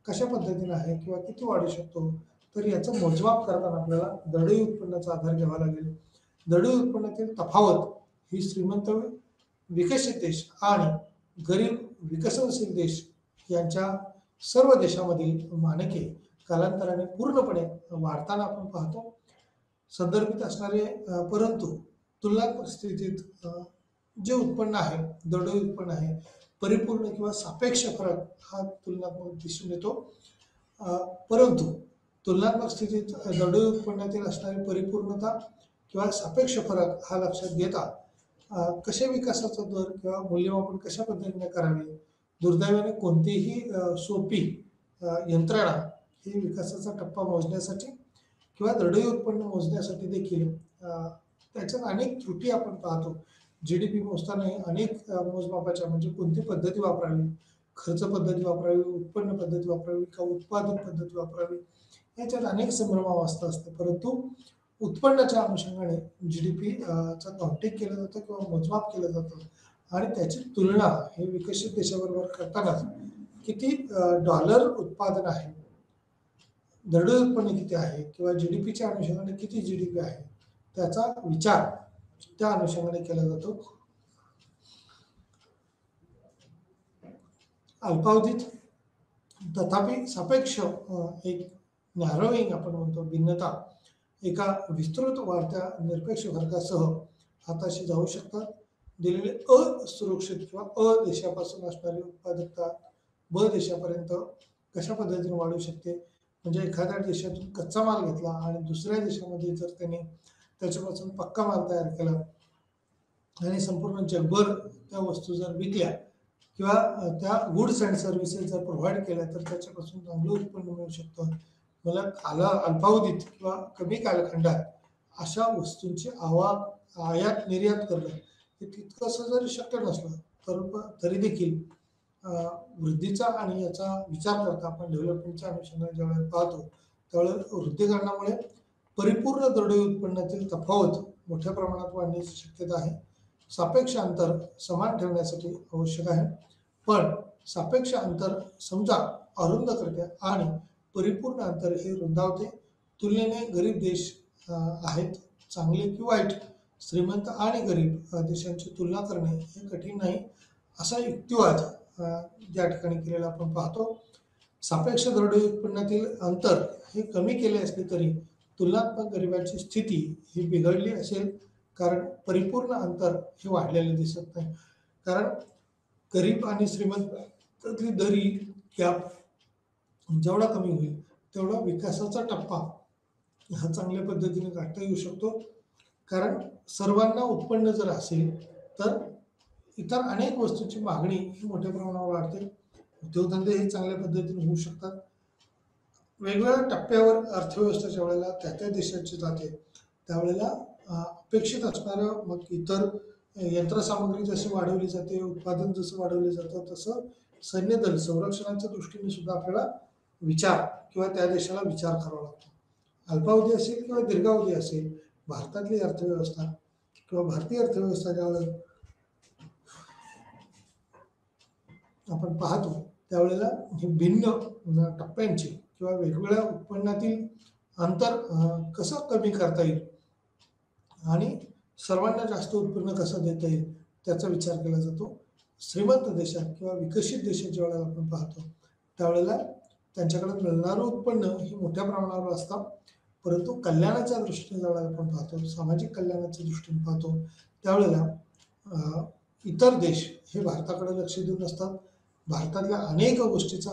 कशा पद्धतीने आहे किंवा किती वाढू शकतो तर याचं मोजमाप करताना आपल्याला दरडोई उत्पन्नाचा आधार घ्यावा लागेल. दरडोई उत्पन्नातील तफावत ही श्रीमंत विकसित देश आणि गरीब विकसनशील देश यांच्या सर्व देशामधील मानके कालांतराने पूर्णपणे वाढताना आपण पाहतो. संदर्भित असणारे परंतु तुलनात्मक स्थितीत जे उत्पन्न आहे दरडोई उत्पन्न आहे परिपूर्ण किंवा सापेक्ष फरक हा तुलनात्मक दिसून येतो. परंतु तुलनात्मक स्थितीत दरडोई उत्पन्नातील असणारी परिपूर्णता किंवा सापेक्ष फरक हा लक्षात घेता कशा विकासाचा दर किंवा मूल्यमापन कशा पद्धतीने करावे. दुर्दैवाने कोणतीही सोपी यंत्रणा ही विकासाचा टप्पा मोजण्यासाठी किंवा दरडोई उत्पन्न मोजण्यासाठी देखील त्याच्यात अनेक त्रुटी आपण पाहतो. GDP मोजताना अनेक मोजमापाच्या म्हणजे कोणती पद्धती वापरावी, खर्च पद्धती वापरावी, उत्पन्न पद्धती वापरावी का उत्पादन पद्धती वापरावी याच्यात अनेक संभ्रमावस्था असते. परंतु उत्पन्नाच्या अनुषंगाने GDP चा काउंटिंग केलं जातं किंवा मोजमाप केलं जातं आणि त्याची तुलना हे विकसित देशाबरोबर करताना किती डॉलर उत्पादन आहे, दरडोई उत्पन्न किती आहे किंवा GDPच्या अनुषंगाने किती GDP आहे त्याचा विचार त्या अनुषंगाने केला जातो. अल्पावधीत तथापि सापेक्ष एक नॅरोइंग आपण म्हणतो भिन्नता एका विस्तृत वाढत्या निरपेक्ष फरकासह हाताशी जाऊ शकतात. दिलेले असुरक्षित किंवा अ देशापासून असणारी उत्पादकता ब देशापर्यंत कशा पद्धतीने वाढू शकते. म्हणजे एखाद्या देशातून कच्चा माल घेतला आणि दुसऱ्या देशामध्ये जर त्याने त्याच्यापासून पक्का माल तयार केला आणि संपूर्ण जगभर त्या वस्तू जर विकल्या किंवा त्या गुड्स अँड सर्व्हिसेस जर प्रोव्हाइड केल्या तर त्याच्यापासून चांगलं उत्पन्न मिळू शकतं. मला अल्पावधीत किंवा कमी कालखंडात अशा वस्तूंची आयात निर्यात करणं हे तितकंसं जरी शक्य नसलं तरी देखील वृद्धीचा आणि याचा विचार करता आपण डेव्हलपमेंटच्या अनुषंगाने ज्यावेळेला पाहतो त्यावेळेला वृद्धिकरणामुळे परिपूर्ण दरडोई उत्पन्नातील तफावत मोठ्या प्रमाणात वाढण्याची शक्यता आहे. सापेक्ष अंतर समान ठेवण्यासाठी आवश्यक आहे, पण सापेक्ष अंतर समजा अरुंद करते आणि परिपूर्ण अंतर हे रुंदावते. तुलनेने गरीब देश आहेत चांगले की वाईट, श्रीमंत आणि गरीब देशांची तुलना करणे हे कठीण नाही असा युक्तिवाद या ठिकाणी केलेला आपण पाहतो. सापेक्ष दरडोई उत्पन्नातील अंतर हे कमी केले असले तरी तुलनात्मक गरिबांची स्थिती ही बिघडली असेल, कारण परिपूर्ण अंतर हे वाढलेले दिसत नाही. कारण गरीब आणि श्रीमंतातली दरी गॅप जेवढा कमी होईल तेवढा विकासाचा टप्पा हा चांगल्या पद्धतीने गाठता येऊ शकतो. कारण सर्वांना उत्पन्न जर असेल तर इतर अनेक वस्तूंची मागणी ही मोठ्या प्रमाणावर वाढते. उद्योगधंदे हे चांगल्या पद्धतीने होऊ शकतात. वेगवेगळ्या टप्प्यावर अर्थव्यवस्था ज्या वेळेला त्या देशाची जाते त्यावेळेला अपेक्षित असणारं मग इतर यंत्रसामग्री जशी वाढवली जाते, उत्पादन जसं वाढवलं जातं, तसं सैन्यदल संरक्षणाच्या दृष्टीने सुद्धा आपल्याला विचार किंवा त्या देशाला विचार करावा लागतो. अल्पावधी असेल किंवा दीर्घावधी असेल, भारतातली अर्थव्यवस्था किंवा भारतीय अर्थव्यवस्था ज्यावेळेला आपण पाहतो त्यावेळेला हे भिन्न टप्प्यांची किंवा वेगवेगळ्या उत्पन्नातील अंतर कसं कमी करता येईल आणि सर्वांना जास्त उत्पन्न कसं देता येईल त्याचा विचार केला जातो. श्रीमंत देशात किंवा विकसित देशात ज्या वेळेला आपण पाहतो त्यावेळेला त्यांच्याकडे मिळणारं उत्पन्न हे मोठ्या प्रमाणावर असतं, परंतु कल्याणाच्या दृष्टीने ज्यावेळेला आपण पाहतो, सामाजिक कल्याणाच्या दृष्टीने पाहतो त्यावेळेला इतर देश हे भारताकडे लक्ष देऊन असतात. भारतातल्या अनेक गोष्टीचा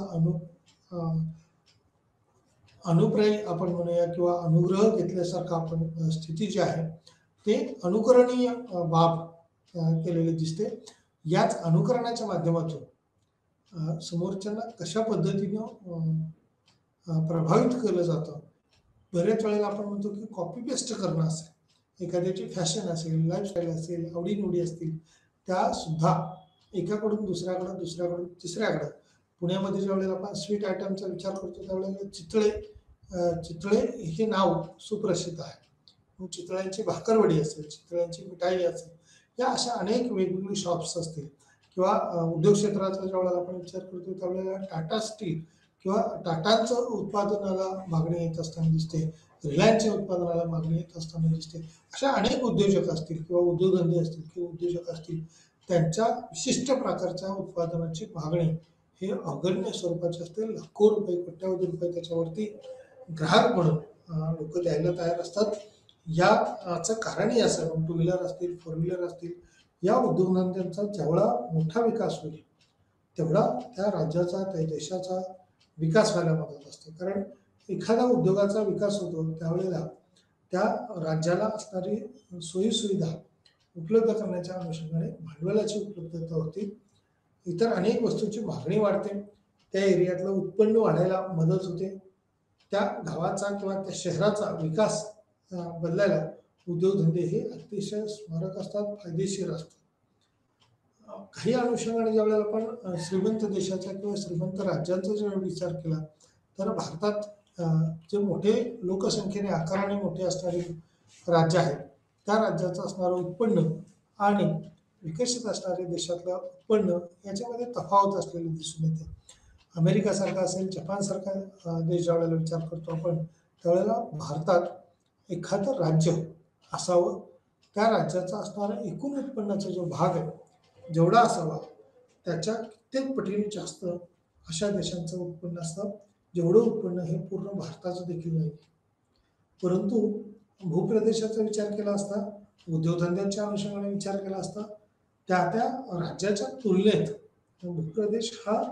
अनुप्रयोग आपण म्हणूया किंवा अनुग्रह घेतल्यासारखं आपण स्थिती जी आहे ते अनुकरणीय बाब केलेले दिसते. याच अनुकरणाच्या माध्यमातून समोरच्यांना कशा पद्धतीनं प्रभावित केलं जातं. बऱ्याच वेळेला आपण म्हणतो की कॉपी पेस्ट करणं असेल, एखाद्याची फॅशन असेल, लाईफस्टाईल असेल, आवडीनिवडी असतील, त्या सुद्धा एकाकडून दुसऱ्याकडं, दुसऱ्याकडून तिसऱ्याकडं. पुण्यामध्ये ज्या वेळेला आपण स्वीट आयटमचा विचार करतो त्यावेळेला चितळे हे नाव सुप्रसिद्ध आहे. मग चितळ्यांची भाकरवडी असेल, चितळ्यांची मिठाई असेल, या अशा अनेक वेगवेगळी शॉप्स असतील किंवा उद्योग क्षेत्राचा ज्या वेळेला आपण विचार करतो त्यावेळेला टाटा स्टील किंवा टाटांचं उत्पादनाला मागणी येत असताना दिसते, रिलायन्सच्या उत्पादनाला मागणी येत असताना दिसते. अशा अनेक उद्योजक असतील किंवा उद्योगधंदे असतील किंवा उद्योजक असतील, त्यांच्या विशिष्ट प्रकारच्या उत्पादनाची मागणी हे अगण्य स्वरूपाचे असते. लाखो रुपये, कोट्यावधी रुपये त्याच्यावरती ग्राहक म्हणून लोक द्यायला तयार असतात. याचं कारणही असं, टू व्हीलर असतील, फोर व्हीलर असतील, या उद्योगधंद्यांचा जेवढा मोठा विकास होईल तेवढा त्या राज्याचा, त्या देशाचा विकास व्हायला मदत असते. कारण एखाद्या उद्योगाचा विकास होतो त्यावेळेला त्या राज्याला असणारी सोयीसुविधा उपलब्ध करण्याच्या अनुषंगाने भांडवलाची उपलब्धता होती, इतर अनेक वस्तूंची मागणी वाढते, त्या एरियातलं उत्पन्न वाढायला मदत होते, त्या गावाचा किंवा त्या शहराचा विकास बदलायला उद्योगधंदे हे अतिशय स्मारक असतात, फायदेशीर असतात. काही अनुषंगाने ज्यावेळेला आपण श्रीमंत देशाचा किंवा श्रीमंत राज्यांचा जेव्हा विचार केला तर भारतात जे मोठे लोकसंख्येने आकाराने मोठे असणारे राज्य आहेत त्या राज्याचं असणारं उत्पन्न आणि विकसित असणारे देशातलं उत्पन्न याच्यामध्ये तफावत असलेली दिसून येते. अमेरिकासारखा असेल, जपानसारखा देश ज्यावेळेला विचार करतो आपण त्यावेळेला भारतात एखादं राज्य असावं, त्या राज्याचा असणारा एकूण उत्पन्नाचा जो भाग आहे जेवढा असावा त्याच्या कित्येक पटीने जास्त अशा देशांचं उत्पन्न असतं, जेवढं उत्पन्न हे पूर्ण भारताचं देखील नाही. परंतु भूप्रदेशाचा विचार केला असता, उद्योगधंद्यांच्या अनुषंगाने विचार केला असता, त्या राज्याच्या तुलनेत भूप्रदेश हा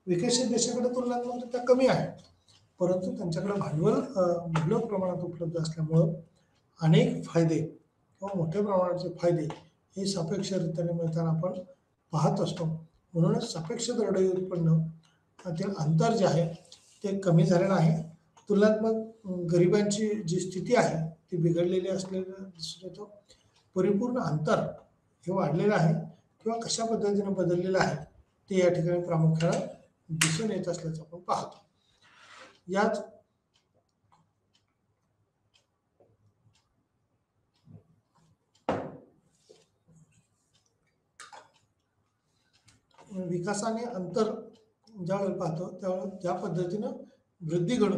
विकसित देशाकडे तुलनात्मक कमी आहे, परंतु त्यांच्याकडे भांडवल मुबलक प्रमाणात उपलब्ध असल्यामुळं अनेक फायदे किंवा मोठ्या प्रमाणाचे फायदे हे सापेक्षरित्याने मिळताना आपण पाहत असतो. म्हणूनच सापेक्ष दरडोई उत्पन्न ते अंतर जे आहे ते कमी झालेलं आहे. तुलनात्मक गरिबांची जी स्थिती आहे ती बिघडलेली असलेलं दिसून येतो. परिपूर्ण अंतर हे वाढलेलं आहे किंवा कशा पद्धतीने बदललेलं आहे ते या ठिकाणी प्रामुख्याने दिसून येत असल्याचं आपण पाहतो. याच विकासाने अंतर ज्यावेळेला पाहतो त्यावेळेला ज्या पद्धतीनं वृद्धी घडून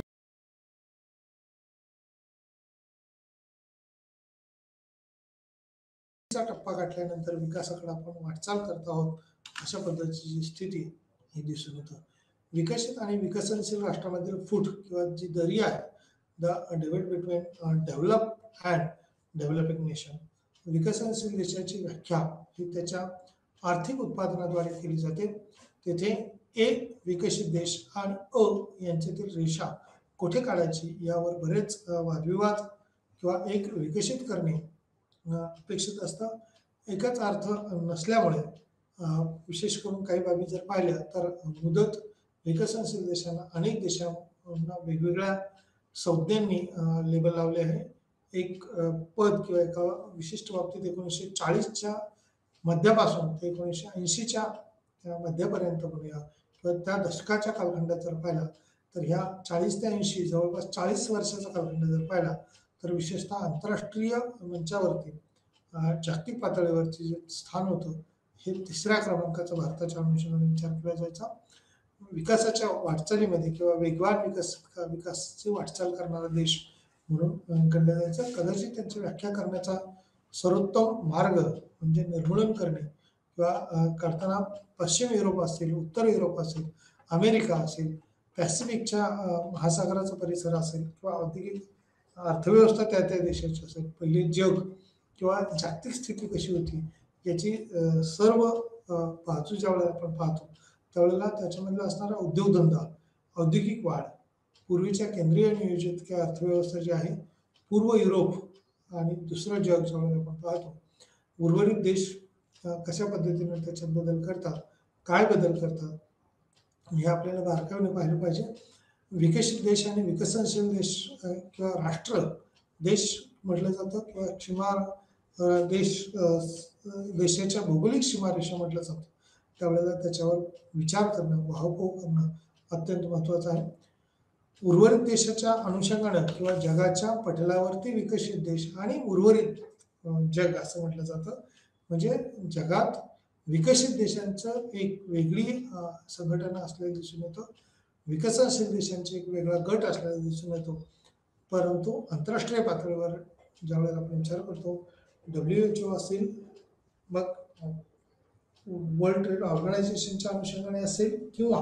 टप्पा गाठल्यानंतर विकासाकडे आपण वाटचाल करत आहोत अशा पद्धतीची स्थिती ही दिसून येतं. विकसित आणि विकसनशील राष्ट्रामधील फूट किंवा जी दरी आहे, the divide between develop and developing nation, विकसनशील देशाची व्याख्या ही त्याच्या आर्थिक उत्पादनाद्वारे केली जाते. तेथे ए विकसित देश आणि अ यांच्यातील रेषा कुठे काढायची यावर बरेच वादविवाद किंवा एक विकसित करणे अपेक्षित असतं. एकच अर्थ नसल्यामुळे विशेष करून काही बाबी जर पाहिल्या तर मुदत विकसनशील देशांना अनेक वेगवेगळ्या संज्ञांनी लेबल लावले आहे. एक पद किंवा एका विशिष्ट बाबतीत 1940च्या मध्यापासून ते 1980च्या त्या मध्यापर्यंत म्हणूया किंवा त्या दशकाच्या कालखंडात जर पाहिला तर ह्या 40 ते 80 जवळपास 40 वर्षाचा कालखंड जर पाहिला तर विशेषतः आंतरराष्ट्रीय मंचावरती जागतिक पातळीवरचे जे स्थान होतं हे 3ऱ्या क्रमांकाचा भारताच्या अनुषंगाने विचार केला जायचा. विकासाच्या वाटचालीमध्ये किंवा वेगवान विकासाची वाटचाल करणारा देश म्हणून गणला जायचा. कदाचित त्यांची व्याख्या करण्याचा सर्वोत्तम मार्ग म्हणजे निर्मूलन करणे किंवा करताना पश्चिम युरोप असेल, उत्तर युरोप असेल, अमेरिका असेल, पॅसिफिकच्या महासागराचा परिसर असेल किंवा औद्योगिक अर्थव्यवस्था त्या त्या देशाची असेल, पहिले जग किंवा जागतिक स्थिती कशी होती याची सर्व बाजू ज्यावेळेला आपण पाहतो त्यावेळेला त्याच्यामधला असणारा उद्योगधंदा, औद्योगिक वाढ, पूर्वीच्या केंद्रीय नियोजित किंवा अर्थव्यवस्था जी आहे, पूर्व युरोप आणि दुसरं जग ज्यावेळेला आपण पाहतो, उर्वरित देश कशा पद्धतीने त्याच्यात बदल करतात, काय बदल करतात हे आपल्याला बारकाईने पाहिलं पाहिजे. विकसित देश आणि विकसनशील देश किंवा राष्ट्र देश म्हटलं जातं किंवा देशाच्या भौगोलिक सीमारेषा म्हटलं जातं. त्यावेळेला त्याच्यावर विचार करणं, वाहपोह करणं अत्यंत महत्त्वाचं आहे. उर्वरित देशाच्या अनुषंगानं किंवा जगाच्या पटलावरती विकसित देश आणि उर्वरित जग असं म्हटलं जातं. म्हणजे जगात विकसित देशांचं एक वेगळी संघटना असलेलं दिसून येतं, विकसनशील देशांचे एक वेगळा गट असलेला दिसून येतो. परंतु आंतरराष्ट्रीय पातळीवर ज्यावेळेला आपण विचार करतो, WHO असेल, मग वर्ल्ड ट्रेड ऑर्गनायझेशनच्या अनुषंगाने असेल किंवा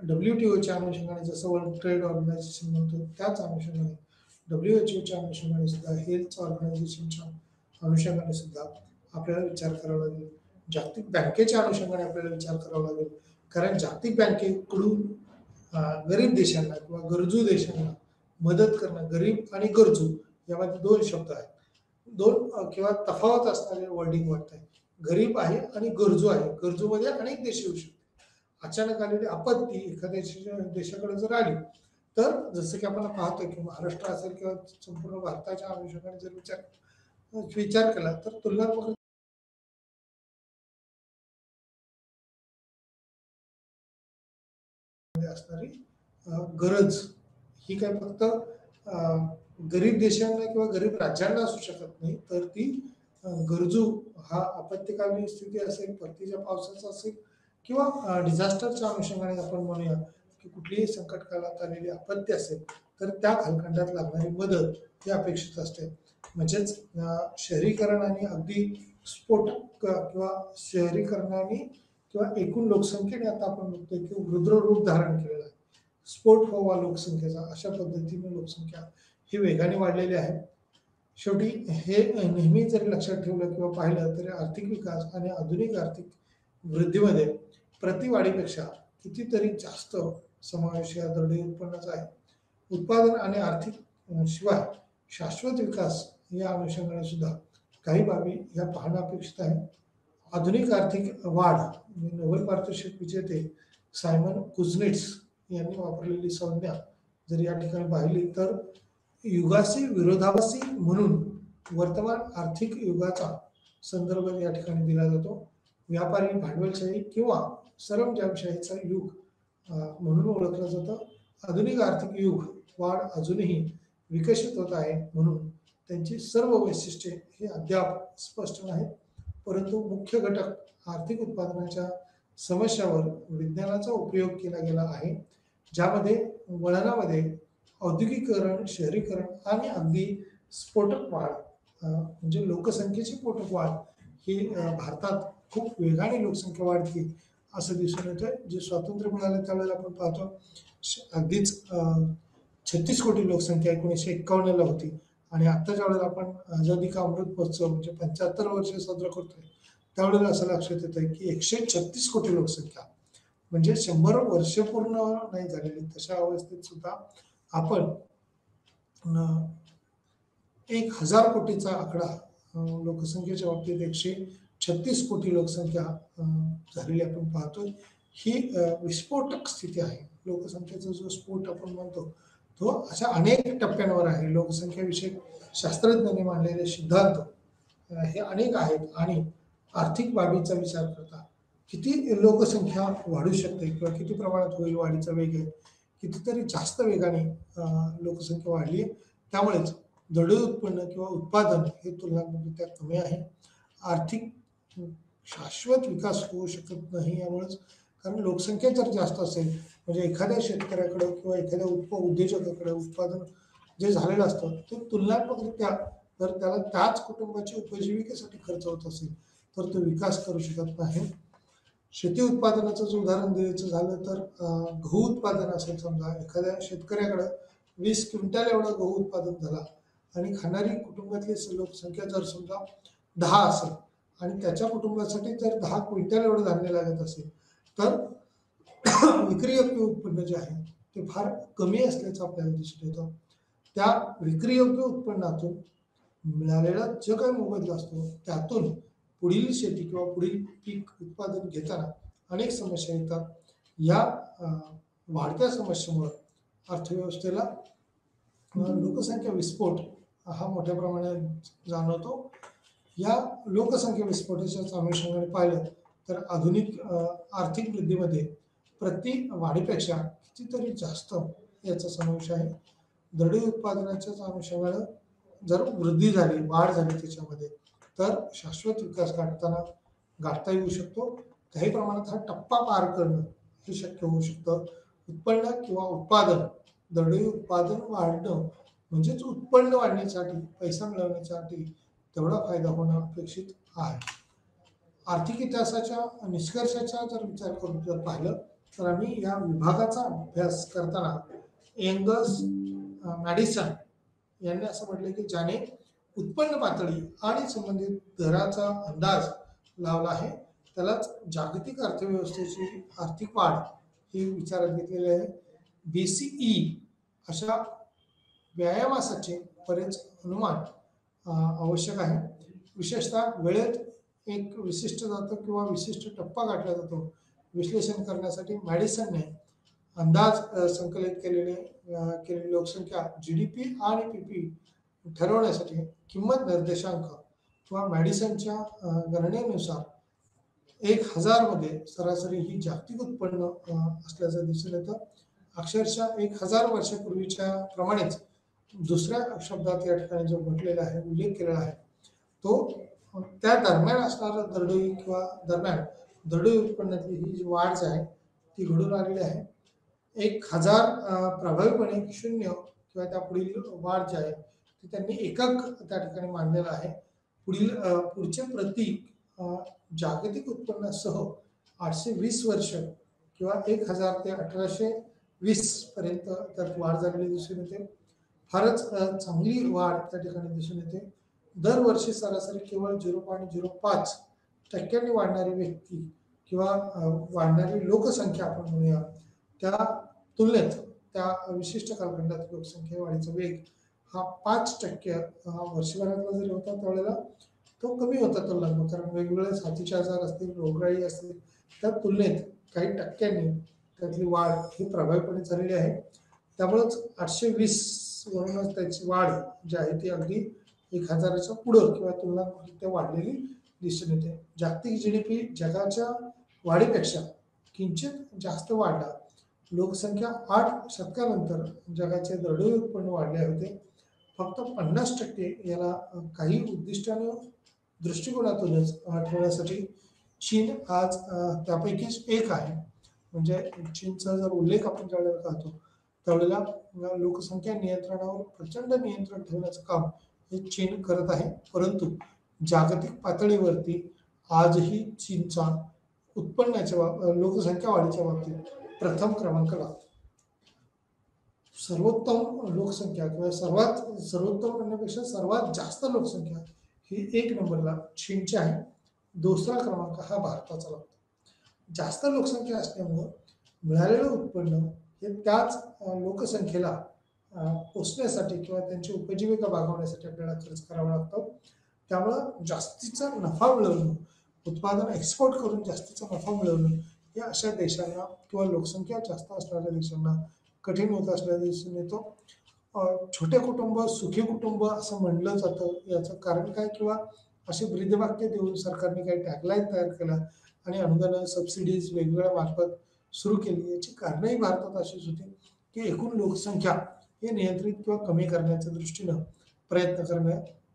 WTOच्या अनुषंगाने, जसं वर्ल्ड ट्रेड ऑर्गनायझेशन म्हणतो त्याच अनुषंगाने WHO च्या अनुषंगाने सुद्धा, हेल्थ ऑर्गनायझेशनच्या अनुषंगाने सुद्धा आपल्याला विचार करावा लागेल. जागतिक बँकेच्या अनुषंगाने आपल्याला विचार करावा लागेल, कारण जागतिक बँकेकडून गरीब देशांना किंवा गरजू देशांना मदत करणं, गरीब आणि गरजू यामध्ये 2 शब्द आहेत, 2 किंवा तफावत असणारे वर्डिंग वाटत आहे. गरीब आहे आणि गरजू आहे. गरजूमध्ये अनेक देश येऊ शकते. अचानक आलेली आपत्ती एखाद्या देशाकडे जर आली तर जसं की आपण पाहतो की महाराष्ट्र असेल किंवा संपूर्ण भारताच्या अनुषंगाने जर विचार केला तर तुलनात्मक असणारी गरज ही काय फक्त गरीब देशांना किंवा गरीब राज्यांना असू शकत नाही, तर ती गरजू हा आपत्कालीन स्थिती असेल, परतीच्या पावसाचा असेल किंवा डिझास्टरच्या अनुषंगाने आपण म्हणूया की कुठलीही संकट काळात आलेली आपत्ती असेल तर त्या कालखंडात लागणारी मदत ही अपेक्षित असते. म्हणजेच शहरीकरण आणि अगदी स्फोट किंवा शहरीकरणाने किंवा एकूण लोकसंख्येने आता आपण बघतोय की रुद्र रूप धारण केलेलं आहे, स्फोट व्हावा लोकसंख्येचा, अशा पद्धतीने लोकसंख्या ही वेगाने वाढलेली आहे. शेवटी हे नेहमी जरी लक्षात ठेवलं किंवा पाहिलं तरी आर्थिक विकास आणि आधुनिक आर्थिक वृद्धीमध्ये प्रतिवाढीपेक्षा कितीतरी जास्त समावेश या दरडोई उत्पन्नाचा आहे. उत्पादन आणि आर्थिक शिवाय शाश्वत विकास या अनुषंगाने सुद्धा काही बाबी या पाहणं अपेक्षित आहे. आधुनिक आर्थिक वाढ नोबेल पारितोषिक विजेते सायमन कुझनिट्स यांनी वापरलेली संज्ञा जर या ठिकाणी पाहिली तर युगाशी विरोधाभासी म्हणून वर्तमान आर्थिक युगाचा संदर्भ या ठिकाणी दिला जातो. व्यापारी भांडवलशाही किंवा सरंजामशाहीचा युग म्हणून ओळखलं जातं. आधुनिक आर्थिक युग वाढ अजूनही विकसित होत आहे, म्हणून त्यांची सर्व वैशिष्ट्ये हे अद्याप स्पष्ट नाहीत. परंतु मुख्य घटक आर्थिक उत्पादनाच्या समस्यावर विज्ञानाचा उपयोग केला गेला आहे, ज्यामध्ये वळणामध्ये औद्योगिकीकरण, शहरीकरण आणि अगदी स्फोटक वाढ म्हणजे लोकसंख्येची स्फोटक वाढ ही भारतात खूप वेगाने लोकसंख्या वाढते असं दिसून येतं. जे स्वातंत्र्य मिळालं त्यावेळेला आपण पाहतो अगदीच 36 कोटी लोकसंख्या 1951ला होती आणि आत्ताच्या वेळेला आपण आझादी का अमृत महोत्सव म्हणजे 75 वर्ष साजरा करतोय त्यावेळेला असं लक्षात येतं की 136 कोटी लोकसंख्या म्हणजे 100 वर्ष पूर्ण नाही झालेली, तशा अवस्थेत सुद्धा आपण 1000 कोटीचा आकडा लोकसंख्येच्या बाबतीत 136 कोटी लोकसंख्या झालेली आपण पाहतोय. ही विस्फोटक स्थिती आहे. लोकसंख्येचा जो स्फोट आपण म्हणतो तो अशा अनेक टप्प्यांवर आहे. लोकसंख्येविषयक शास्त्रज्ञांनी मांडलेले सिद्धांत हे अनेक आहेत आणि आर्थिक बाबीचा विचार करता किती लोकसंख्या वाढू शकते किंवा किती प्रमाणात होईल, वाढीचा वेग आहे कितीतरी जास्त वेगाने लोकसंख्या वाढली आहे. त्यामुळेच दरडोई उत्पन्न किंवा उत्पादन हे तुलनात्मकरित्या कमी आहे. आर्थिक शाश्वत विकास होऊ शकत नाही यामुळेच, कारण लोकसंख्या जर जास्त असेल म्हणजे एखाद्या शेतकऱ्याकडे किंवा एखाद्या उद्योजकाकडे उत्पादन जे झालेलं असतं ते तुलनात्मकरित्या जर त्याला त्याच कुटुंबाची उपजीविकेसाठी खर्च होत असेल तर तो विकास करू शकत नाही. शेती उत्पादनाचं जर उदाहरण द्यायचं झालं तर गहू उत्पादन असेल, समजा एखाद्या शेतकऱ्याकडे 20 क्विंटल एवढा गहू उत्पादन झाला आणि खाणारी कुटुंबातली लोकसंख्या जर समजा 10 असेल आणि त्याच्या कुटुंबासाठी जर 10 क्विंटल एवढं धान्य लागत असेल तर विक्रीयोग्य उत्पन्न जे आहे ते फार कमी असल्याचं आपल्याला दिसून येतं. त्या विक्रीयोग्य उत्पन्नातून मिळालेला जो काही मोबदला असतो त्यातून पुढील शेती किंवा पुढील पीक उत्पादन घेताना अनेक समस्या येतात. या वाढत्या समस्येमुळे अर्थव्यवस्थेला लोकसंख्या विस्फोट हा मोठ्या प्रमाणात जाणवतो. या लोकसंख्या विस्फोटाच्या अनुषंगाने पाहिलं तर आधुनिक आर्थिक वृद्धीमध्ये प्रति वाढीपेक्षा कितीतरी जास्त याचा समावेश आहे. दरडोई उत्पादनाच्या अनुषंगाने जर वृद्धी झाली, वाढ झाली त्याच्यामध्ये तर शाश्वत विकास गाठता येऊ शकतो. काही प्रमाणात हा टप्पा पार करणं हे शक्य होऊ शकतं. उत्पन्न किंवा उत्पादन, दरडोई उत्पादन वाढणं म्हणजेच उत्पन्न वाढण्यासाठी, पैसा मिळवण्यासाठी तेवढा फायदा होणं अपेक्षित आहे. आर्थिक इतिहासाच्या निष्कर्षाचा जर विचार करून जर पाहिलं तर आम्ही या विभागाचा अभ्यास करताना एंगस मॅडिसन यांनी असं म्हटलं की ज्याने उत्पन्न पातळी आणि संबंधित दराचा अंदाज लावला आहे त्यालाच जागतिक अर्थव्यवस्थेची आर्थिक वाढ ही विचारात घेतलेली आहे. BCE अशा व्यायामासाठी बरेच अनुमान आवश्यक आहे. विशेषतः वेळेत एक विशिष्ट जातं किंवा विशिष्ट टप्पा गाठला जातो विश्लेषण करण्यासाठी मॅडिसनने अंदाज संकलित केलेली लोकसंख्या GDP आणि PP ठरवण्यासाठी किंमत निर्देशांक किंवा मॅडिसनच्या गणनेनुसार 1000 मध्ये सरासरी ही जागतिक उत्पन्न असल्याचं दिसून येतं. अक्षरशः 1000 वर्षापूर्वीच्या प्रमाणेच दुसऱ्या शब्दात या ठिकाणी जो म्हटलेला आहे, उल्लेख केलेला आहे तो त्या दरम्यान असणारा दरडोई किंवा दरडोई उत्पन्नातली ही जी वाढ आहे ती घडून आलेली आहे. 1000 प्रभावीपणे 0 किंवा त्या पुढील वाढ जी आहे ती त्यांनी एकक त्या ठिकाणी मांडलेलं आहे. पुढचे प्रतीक जागतिक उत्पन्नासह 820 वर्ष किंवा 1000 ते 1820 पर्यंत त्यात वाढ झालेली दिसून येते. फारच चांगली वाढ त्या ठिकाणी दिसून येते. दरवर्षी सरासरी केवळ 0.05% वाढणारी व्यक्ती किंवा वाढणारी लोकसंख्या आपण म्हणूया त्या तुलनेत त्या विशिष्ट कालखंडात लोकसंख्या वाढीचा वेग हा 5% वर्षभरातला जरी होता त्यावेळेला तो कमी होता तुलनात्मक, कारण वेगवेगळे साथीचे आजार असतील, रोगराई असतील, त्या तुलनेत काही टक्क्यांनी त्यातली वाढ ही प्रभावीपणे झालेली आहे. त्यामुळेच 820 वरूनच त्याची वाढ जी आहे ती अगदी 1000च्या पुढं किंवा तुलनात्मक वाढलेली दिसून येते. जागतिक GDP जगाच्या वाढीपेक्षा किंचित जास्त वाढला. लोकसंख्या 8 शतकानंतर जगाचे दरडोई उत्पन्न वाढले होते. फक्त 50% याला काही दृष्टिकोनातूनच ठेवण्यासाठी चीन आज त्यापैकीच एक आहे. म्हणजे चीनचा जर उल्लेख आपण ज्यावेळेला पाहतो त्यावेळेला लोकसंख्या नियंत्रणावर प्रचंड नियंत्रण ठेवण्याचं काम हे चीन करत आहे. परंतु जागतिक पातळीवरती आजही चीनचा उत्पन्नाच्या लोकसंख्या वाढीच्या बाबतीत प्रथम क्रमांक लागतो. सर्वोत्तम लोकसंख्या किंवा सर्वोत्तम म्हणण्यापेक्षा सर्वात जास्त लोकसंख्या ही 1 नंबरला चीनची आहे. दुसरा क्रमांक हा भारताचा लागतो. जास्त लोकसंख्या असल्यामुळं मिळालेलं उत्पन्न हे त्याच लोकसंख्येला पोचण्यासाठी किंवा त्यांची उपजीविका भागवण्यासाठी आपल्याला खर्च करावा लागतो. त्यामुळं जास्तीचा नफा मिळवणं, उत्पादन एक्सपोर्ट करून जास्तीचा नफा मिळवणं या अशा देशांना किंवा लोकसंख्या जास्त असणाऱ्या देशांना कठीण होत असल्याचं दिसून येतो. छोटे कुटुंब सुखी कुटुंब असं म्हणलं जातं. याचं कारण काय किंवा अशी ब्रीदवाक्य देऊन सरकारने काही टॅगलाईन तयार केला आणि अनुदान सबसिडीज वेगवेगळ्या मार्फत सुरू केली. याची कारणंही भारतात अशीच होती की एकूण लोकसंख्या हे नियंत्रित किंवा कमी करण्याच्या दृष्टीनं प्रयत्न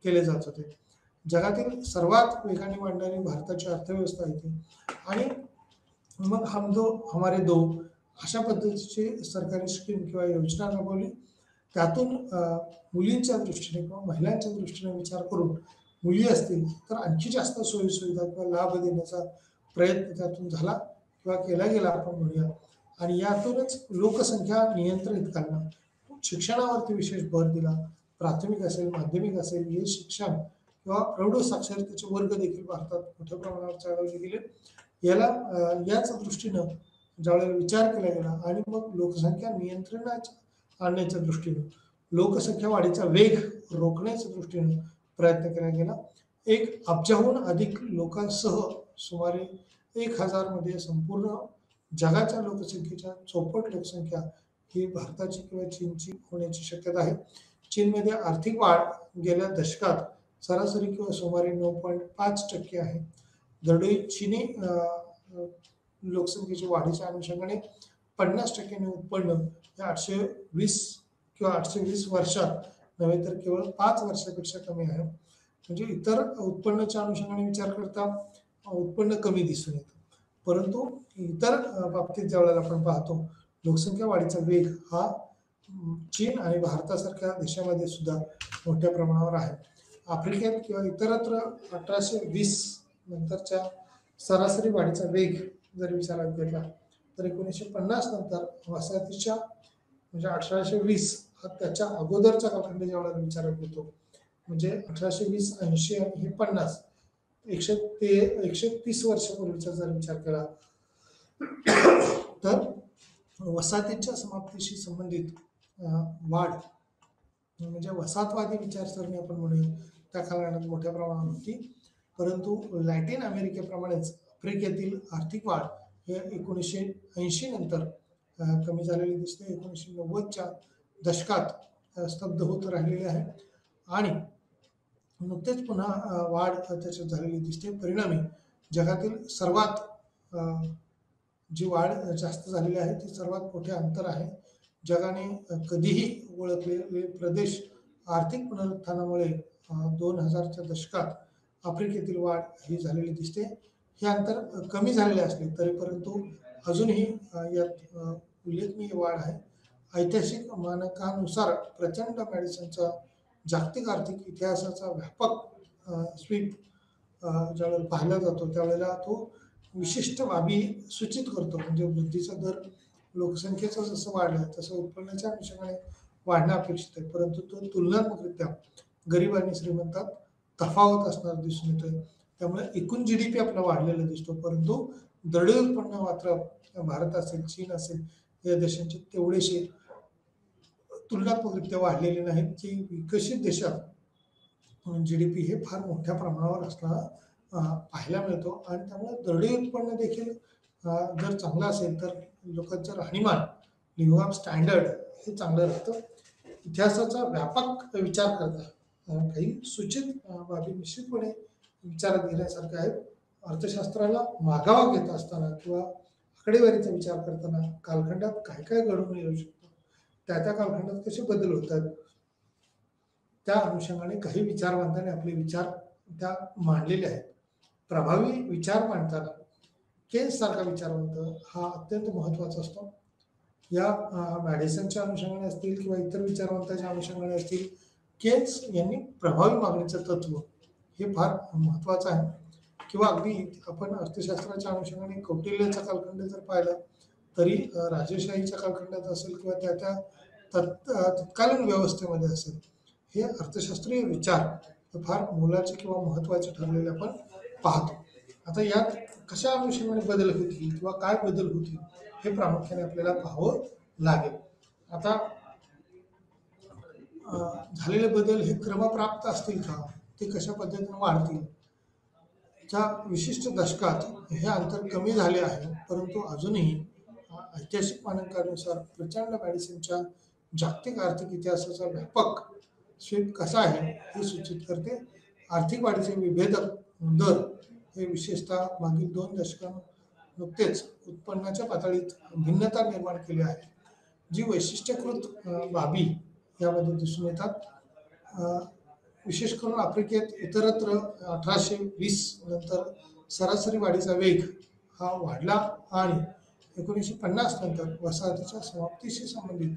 केले जात होते. जगातील सर्वात वेगाने वाढणारी भारताची अर्थव्यवस्था होती आणि मग हम दो हमारे दो अशा पद्धतीची सरकारी स्कीम किंवा योजना राबवली. त्यातून मुलींच्या दृष्टीने किंवा महिलांच्या दृष्टीने विचार करून मुली असतील तर आणखी जास्त सोयीसुविधा किंवा लाभ देण्याचा प्रयत्न त्यातून झाला किंवा केला गेला आपण म्हणूया. आणि यातूनच लोकसंख्या नियंत्रित करणं, शिक्षणावरती विशेष भर दिला. प्राथमिक असेल माध्यमिक असेल हे शिक्षण किंवा प्रौढ साक्षरतेचे वर्ग देखील भारतात मोठ्या प्रमाणावर चालवले गेले. याच दृष्टीनं ज्यावेळेला विचार केला गेला आणि मग लोकसंख्या नियंत्रणात आणण्याच्या दृष्टीनं लोकसंख्या वाढीचा वेग रोखण्याच्या दृष्टीनं प्रयत्न केला गेला. 1 अब्जाहून अधिक लोकांसह सुमारे 1000 मध्ये संपूर्ण जगाच्या लोकसंख्येच्या चौपट लोकसंख्या ही भारताची किंवा चीनची होण्याची शक्यता आहे. चीनमध्ये आर्थिक वाढ गेल्या दशकात सरासरी किंवा सुमारे 9.5% आहे. दरडोई चीनी लोकसंख्येच्या वाढीच्या अनुषंगाने 50% उत्पन्न हे 820 किंवा 820 वर्षात नव्हे तर केवळ 5 वर्षापेक्षा कमी आहे. म्हणजे इतर उत्पन्नाच्या अनुषंगाने विचार करता उत्पन्न कमी दिसून येतं. परंतु इतर बाबतीत ज्यावेळेला आपण पाहतो लोकसंख्या वाढीचा वेग हा चीन आणि भारतासारख्या देशामध्ये सुद्धा मोठ्या प्रमाणावर आहे. आफ्रिकेत किंवा इतरत्र 1820 नंतरच्या सरासरी वाढीचा वेग जर विचारात घेतला तर 1950 नंतर वसाहतीच्या म्हणजे 1820 हा त्याच्या अगोदरचा कालखंड ज्यावेळेला विचारात घेतो म्हणजे 1820 80 आणि हे 50 130 वर्षापूर्वीचा जर विचार केला तर वसाहतीच्या समाप्तीशी संबंधित वाढ म्हणजे वसाहतवादी विचारसरणी आपण म्हणूया त्या काळात मोठ्या प्रमाणात होती. परंतु लॅटिन अमेरिकेप्रमाणेच आफ्रिकेतील आर्थिक वाढ हे 1980 नंतर कमी झालेली दिसते. 1990च्या दशकात स्तब्ध होत राहिलेली आहे आणि नुकतेच पुन्हा वाढ त्याच्यात झालेली दिसते. परिणामी जगातील सर्वात जी वाढ जास्त झालेली आहे ती सर्वात मोठे अंतर आहे. जगाने कधीही ओळखलेले प्रदेश आर्थिक पुनरुत्थानामुळे 2000च्या दशकात आफ्रिकेतील वाढ ही झालेली दिसते. हे अंतर कमी झालेले असले तरी परंतु अजूनही यात उल्लेखनीय वाढ आहे. ऐतिहासिक मानकानुसार प्रचंड मेडिसिनचा जागतिक आर्थिक इतिहासाचा व्यापक स्वीप ज्यावेळेला पाहिला जातो त्यावेळेला तो विशिष्ट बाबी सूचित करतो. म्हणजे वृद्धीचा दर लोकसंख्येचं जसं वाढलं तसं उत्पन्नाच्या अनुषंगाने वाढणं अपेक्षित आहे. परंतु तो तुलनात्मकरित्या गरीब आणि श्रीमंतात तफावत असणार दिसून येतोय. त्यामुळे एकूण GDP आपला वाढलेला दिसतो परंतु दरडोई उत्पन्न मात्र भारत असेल चीन असेल या देशांचे तेवढेसे तुलनात्मकरित्या वाढलेले नाहीत की विकसित देशात GDP हे फार मोठ्या प्रमाणावर असताना पाहायला मिळतो. आणि त्यामुळे दरडोई उत्पन्न देखील जर चांगलं असेल तर लोकांचं राहणीमान लिव्ह स्टँडर्ड हे चांगलं राहतं. इतिहासाचा व्यापक विचार करता काही सूचित बाबी निश्चितपणे विचारात घेण्यासारख्या आहेत. अर्थशास्त्राला मागावा घेत असताना किंवा आकडेवारीचा विचार करताना कालखंडात काय काय घडून येऊ शकतं त्या कालखंडात कसे बदल होतात त्या अनुषंगाने काही विचारवंतांनी आपले विचार त्या मांडलेले आहेत. प्रभावी विचार मांडताना केज सारखा विचारवंत हा अत्यंत महत्त्वाचा असतो. या मॅडिसनच्या अनुषंगाने असतील किंवा इतर विचारवंताच्या अनुषंगाने असतील केज यांनी प्रभावी मागणीचं तत्व हे फार महत्त्वाचं आहे. किंवा अगदी आपण अर्थशास्त्राच्या अनुषंगाने कौटिल्याचा कालखंड जर पाहिला तरी राजेशाहीच्या कालखंडात असेल किंवा त्या तत्कालीन व्यवस्थेमध्ये असेल हे अर्थशास्त्रीय विचार फार मोलाचे किंवा महत्त्वाचे ठरलेले आपण पाहतो. आता यात कशा अनुषंगाने बदल होतील किंवा काय बदल होतील हे प्रामुख्याने आपल्याला पाहावं लागेल. आता झालेले बदल हे क्रमप्राप्त असतील का ते कशा पद्धतीने वाढतील च्या विशिष्ट दशकात हे अंतर कमी झाले आहे, परंतु अजूनही ऐतिहासिक मानकानुसार प्रचंड मेडिसिनच्या जागतिक आर्थिक इतिहासाचा व्यापक स्वीप कसा आहे हे सूचित करते. आर्थिक वाढीचे विभेदक दर हे विशेषतः मागील 2 दशकां नुकतेच उत्पन्नाच्या पातळीत भिन्नता निर्माण केली आहे, जी वैशिष्ट्यीकृत बाबी यामध्ये दिसून येतात. अ, विशेष करून आफ्रिकेत इतरत्र 1820 नंतर सरासरी वाढीचा वेग हा वाढला आणि 1950 नंतर वसाहतीच्या समाप्तीशी संबंधित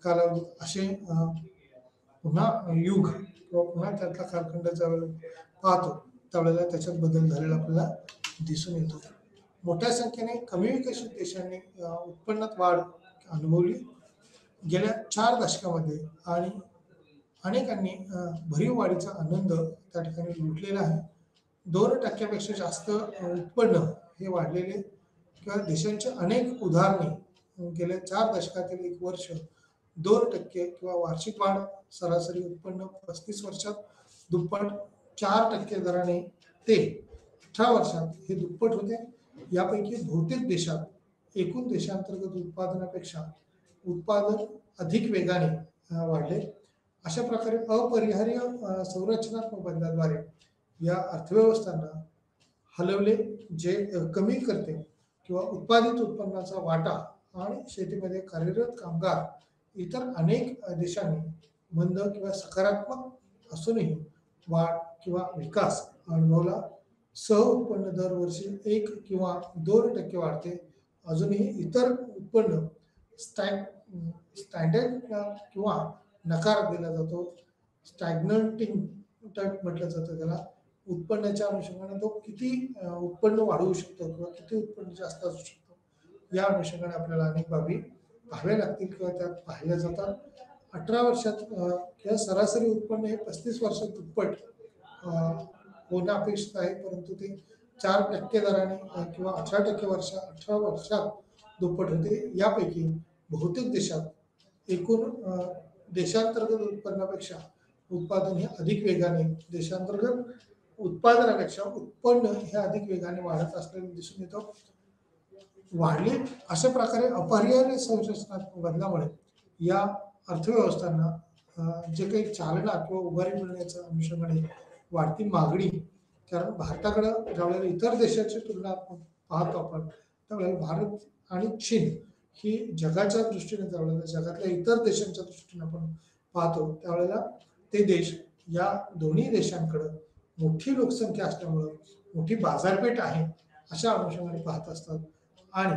कालावधीत असे पुन्हा युग किंवा पुन्हा त्यातला कालखंड ज्यावेळेला पाहतो त्यावेळेला त्याच्यात बदल झालेला आपल्याला दिसून येतो. मोठ्या संख्येने कमी विकसित देशांनी उत्पन्नात वाढ अनुभवली गेल्या 4 दशकामध्ये आणि अनेकांनी भरीव वाढीचा आनंद त्या ठिकाणी लुटलेला आहे. 2% जास्त उत्पन्न हे वाढलेले किंवा देशांची अनेक उदाहरणे गेल्या 4 दशकातील एक वर्ष 2% किंवा वार्षिक वाढ सरासरी उत्पन्न 35 वर्षात दुप्पट 4% दराने ते 18 वर्षात हे दुप्पट होते. यापैकी बहुतेक देशात एकूण देशांतर्गत उत्पादनापेक्षा उत्पादन अधिक वेगाने वाढले. अशा प्रकारे अपरिहार्य संरचनात्मक बदलाद्वारे या अर्थव्यवस्थांना हलवले, जे कमी करते किंवा उत्पादित उत्पन्नाचा वाटा आणि शेतीमध्ये कार्यरत कामगार इतर अनेक देशांनी मंद किंवा सकारात्मक असूनही वाढ किंवा विकास अनुभवला. सह उत्पन्न दरवर्षी 1 किंवा 2% वाढते. अजूनही इतर उत्पन्न स्टँडर्ड किंवा नकार दिला जातो. स्टॅग्नंटिंग म्हटलं जातं त्याला. उत्पन्नाच्या अनुषंगाने तो किती उत्पन्न वाढवू शकतो किंवा किती उत्पन्न जास्त असू शकतो या अनुषंगाने आपल्याला अनेक बाबी पाहाव्या लागतील किंवा त्यात पाहिल्या जातात. 18 वर्षात किंवा सरासरी उत्पन्न हे 35 वर्षात दुप्पट होणं अपेक्षित आहे, परंतु ते 4% दराने किंवा 18 वर्षात दुप्पट होते. यापैकी बहुतेक देशात एकूण देशांतर्गत उत्पन्नापेक्षा उत्पादन हे अधिक वेगाने, देशांतर्गत उत्पादनापेक्षा उत्पन्न हे अधिक वेगाने वाढत असलेले दिसून येतं. वाढले अशा प्रकारे अपरिहार्य संरचनात्मक बदलामुळे या अर्थव्यवस्थांना जे काही चालना किंवा उभारी मिळण्याच्या अनुषंगाने वाढती मागणी, कारण भारताकडं ज्यावेळेला इतर देशाची तुलना पाहतो आपण त्यावेळेला भारत आणि चीन ही जगाच्या दृष्टीने त्यावेळेला जगातल्या इतर देशांच्या दृष्टीने आपण पाहतो त्यावेळेला ते देश या दोन्ही देशांकडं मोठी लोकसंख्या असल्यामुळं मोठी बाजारपेठ आहे अशा अनुषंगाने पाहत असतात. आणि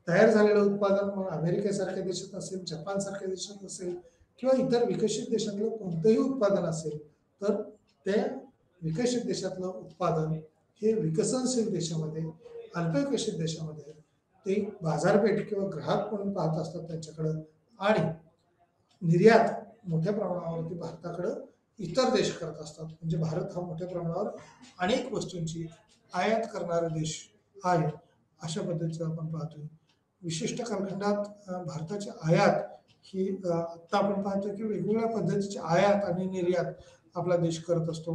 तयार झालेलं उत्पादन मग अमेरिकेसारख्या देशात असेल, जपानसारख्या देशात असेल किंवा इतर विकसित देशातलं कोणतंही उत्पादन असेल तर ते विकसित देशातलं उत्पादन हे विकसनशील देशामध्ये, अल्पविकसित देशामध्ये ते बाजारपेठ किंवा ग्राहक म्हणून पाहत असतात त्यांच्याकडं आणि निर्यात मोठ्या प्रमाणावरती भारताकडं इतर देश करत असतात. म्हणजे भारत हा मोठ्या प्रमाणावर अनेक वस्तूंची आयात करणारा देश आहे अशा पद्धतीचं आपण पाहतोय. विशिष्ट कालखंडात भारताची आयात ही आत्ता आपण पाहतो की वेगवेगळ्या पद्धतीची आयात आणि निर्यात आपला देश करत असतो.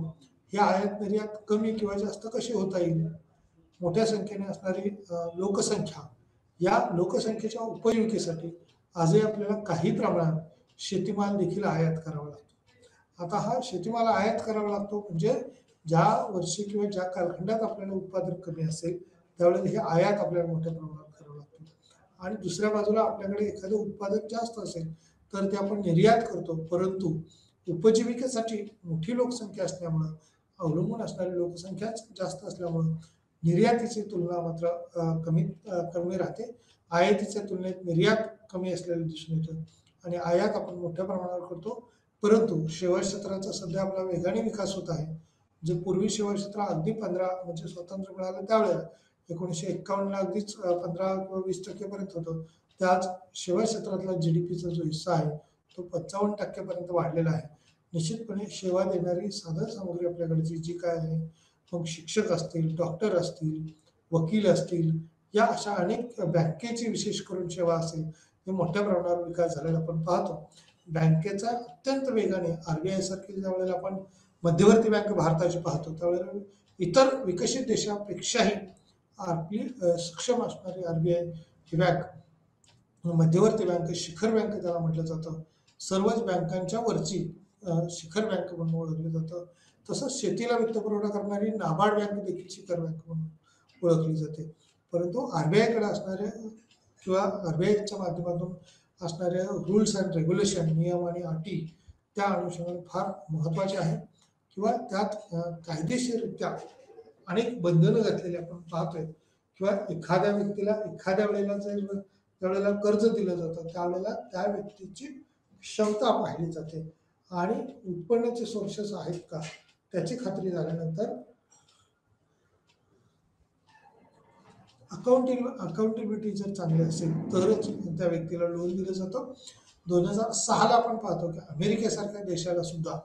ही आयात निर्यात कमी किंवा जास्त कशी होता येईल? मोठ्या संख्येने असणारी लोकसंख्या, या लोकसंख्येच्या उपयोगितेसाठी आजही आपल्याला काही प्रमाणात शेतीमाल देखील आयात करावा लागतो. आता हा शेतीमाल आयात करावा लागतो म्हणजे ज्या वर्षी किंवा ज्या कालखंडात आपल्याला उत्पादन कमी असेल त्यावेळेला हे आयात आपल्याला मोठ्या प्रमाणात करावं लागतं. आणि दुसऱ्या बाजूला आपल्याकडे एखादं उत्पादन जास्त असेल तर ते आपण निर्यात करतो, परंतु उपजीविकेसाठी मोठी लोकसंख्या असल्यामुळं, अवलंबून असणारी लोकसंख्याच जास्त असल्यामुळं निर्यातीची तुलना मात्र कमी राहते. आयातीच्या तुलनेत निर्यात कमी असलेलं दिसून येतं आणि आयात आपण मोठ्या प्रमाणावर करतो. परंतु सेवा क्षेत्राचा सध्या आपला वेगाने विकास होत आहे. जे पूर्वी सेवा क्षेत्र अगदी 15 म्हणजे स्वातंत्र्य मिळालं त्यावेळेला 1951ला अगदीच 15 किंवा 20% पर्यंत होतं, ते आज सेवा क्षेत्रातला GDPचा जो हिस्सा आहे तो 55% पर्यंत वाढलेला आहे. निश्चितपणे सेवा देणारी साधन सामग्री आपल्याकडची जी काय आहे, मग शिक्षक असतील, डॉक्टर असतील, वकील असतील, या अशा अनेक बँकेची विशेष करून सेवा असेल हे मोठ्या प्रमाणावर विकास झालेला आपण पाहतो. बँकेचा अत्यंत वेगाने RBI सारखी ज्यावेळेला आपण मध्यवर्ती बँक भारताची पाहतो त्यावेळेला इतर विकसित देशांपेक्षाही आपली सक्षम असणारी RBI ही बँक मध्यवर्ती बँक, शिखर बँक त्याला म्हटलं जातं, सर्वच बँकांच्या वरची शिखर बँक म्हणून ओळखलं जातं. तसंच शेतीला वित्तपुरवठा करणारी नाबार्ड बँक देखील शिखर बँक म्हणून ओळखली जाते. परंतु RBI कडे असणाऱ्या किंवा RBIच्या माध्यमातून असणाऱ्या रूल्स अँड रेग्युलेशन, नियम आणि अटी त्या अनुषंगाने फार महत्त्वाचे आहे किंवा त्यात कायदेशीररित्या अनेक बंधनं घातलेली आपण पाहतोय. किंवा एखाद्या व्यक्तीला एखाद्या वेळेला ज्यावेळेला कर्ज दिलं जातं त्यावेळेला त्या व्यक्तीची क्षमता पाहिली जाते आणि उत्पन्नाचे सोर्सेस आहेत का त्याची खात्री झाल्यानंतर अकाउंटेबिलिटी जर चांगली असेल तरच त्या व्यक्तीला लोन दिलं जातं. 2006ला आपण पाहतो की अमेरिकेसारख्या देशाला सुद्धा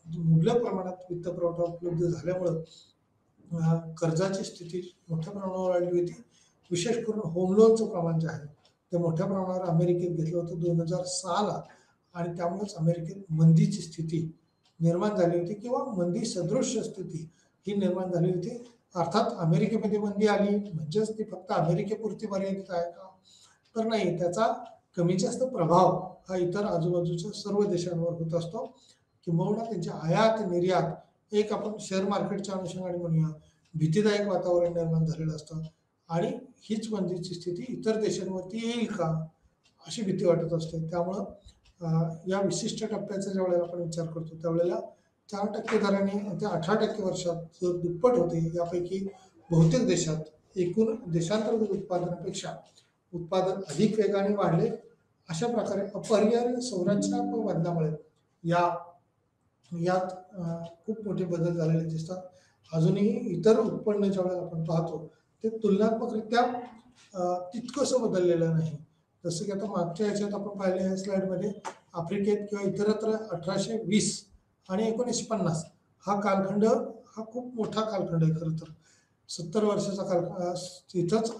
मुबलक प्रमाणात वित्तपुरवठा उपलब्ध झाल्यामुळं कर्जाची स्थिती मोठ्या प्रमाणावर वाढली होती. विशेष करून होम लोनचं प्रमाण जे आहे ते मोठ्या प्रमाणावर अमेरिकेत घेतलं होतं 2006ला आणि त्यामुळेच अमेरिकेत मंदीची स्थिती निर्माण झाली होती किंवा मंदी सदृश स्थिती ही निर्माण झाली होती. अर्थात अमेरिकेमध्ये मंदी आली म्हणजेच ती फक्त अमेरिकेपुरती मर्यादित आहे का, तर नाही. त्याचा कमी जास्त प्रभाव हा इतर आजूबाजूच्या सर्व देशांवर होत असतो. किंबहुना त्यांची आयात निर्यात एक आपण शेअर मार्केटच्या अनुषंगाने म्हणूया भीतीदायक वातावरण निर्माण झालेलं असतं आणि हीच मंदीची स्थिती इतर देशांवरती येईल का अशी भीती वाटत असते. त्यामुळं या विशिष्ट टप्प्याचा ज्या वेळेला आपण विचार करतो त्यावेळेला 4% दराने ते 18% वर्षात जर दुप्पट होते. यापैकी बहुतेक देशात एकूण देशांतर्गत उत्पादनापेक्षा उत्पादन अधिक वेगाने वाढले. अशा प्रकारे अपरिहार्य संरचनात्मक बदलामुळे यात खूप मोठे बदल झालेले दिसतात. अजूनही इतर उत्पन्न ज्यावेळेला आपण पाहतो ते तुलनात्मकरित्या तितकंसं बदललेलं नाही. जसं की आता मागच्या याच्यात आपण पाहिले या स्लाइडमध्ये आफ्रिकेत किंवा इतरत्र 1820 आणि 1950 हा कालखंड हा खूप मोठा कालखंड आहे. खरं तर 70 वर्षाचा कालखंड तिथंच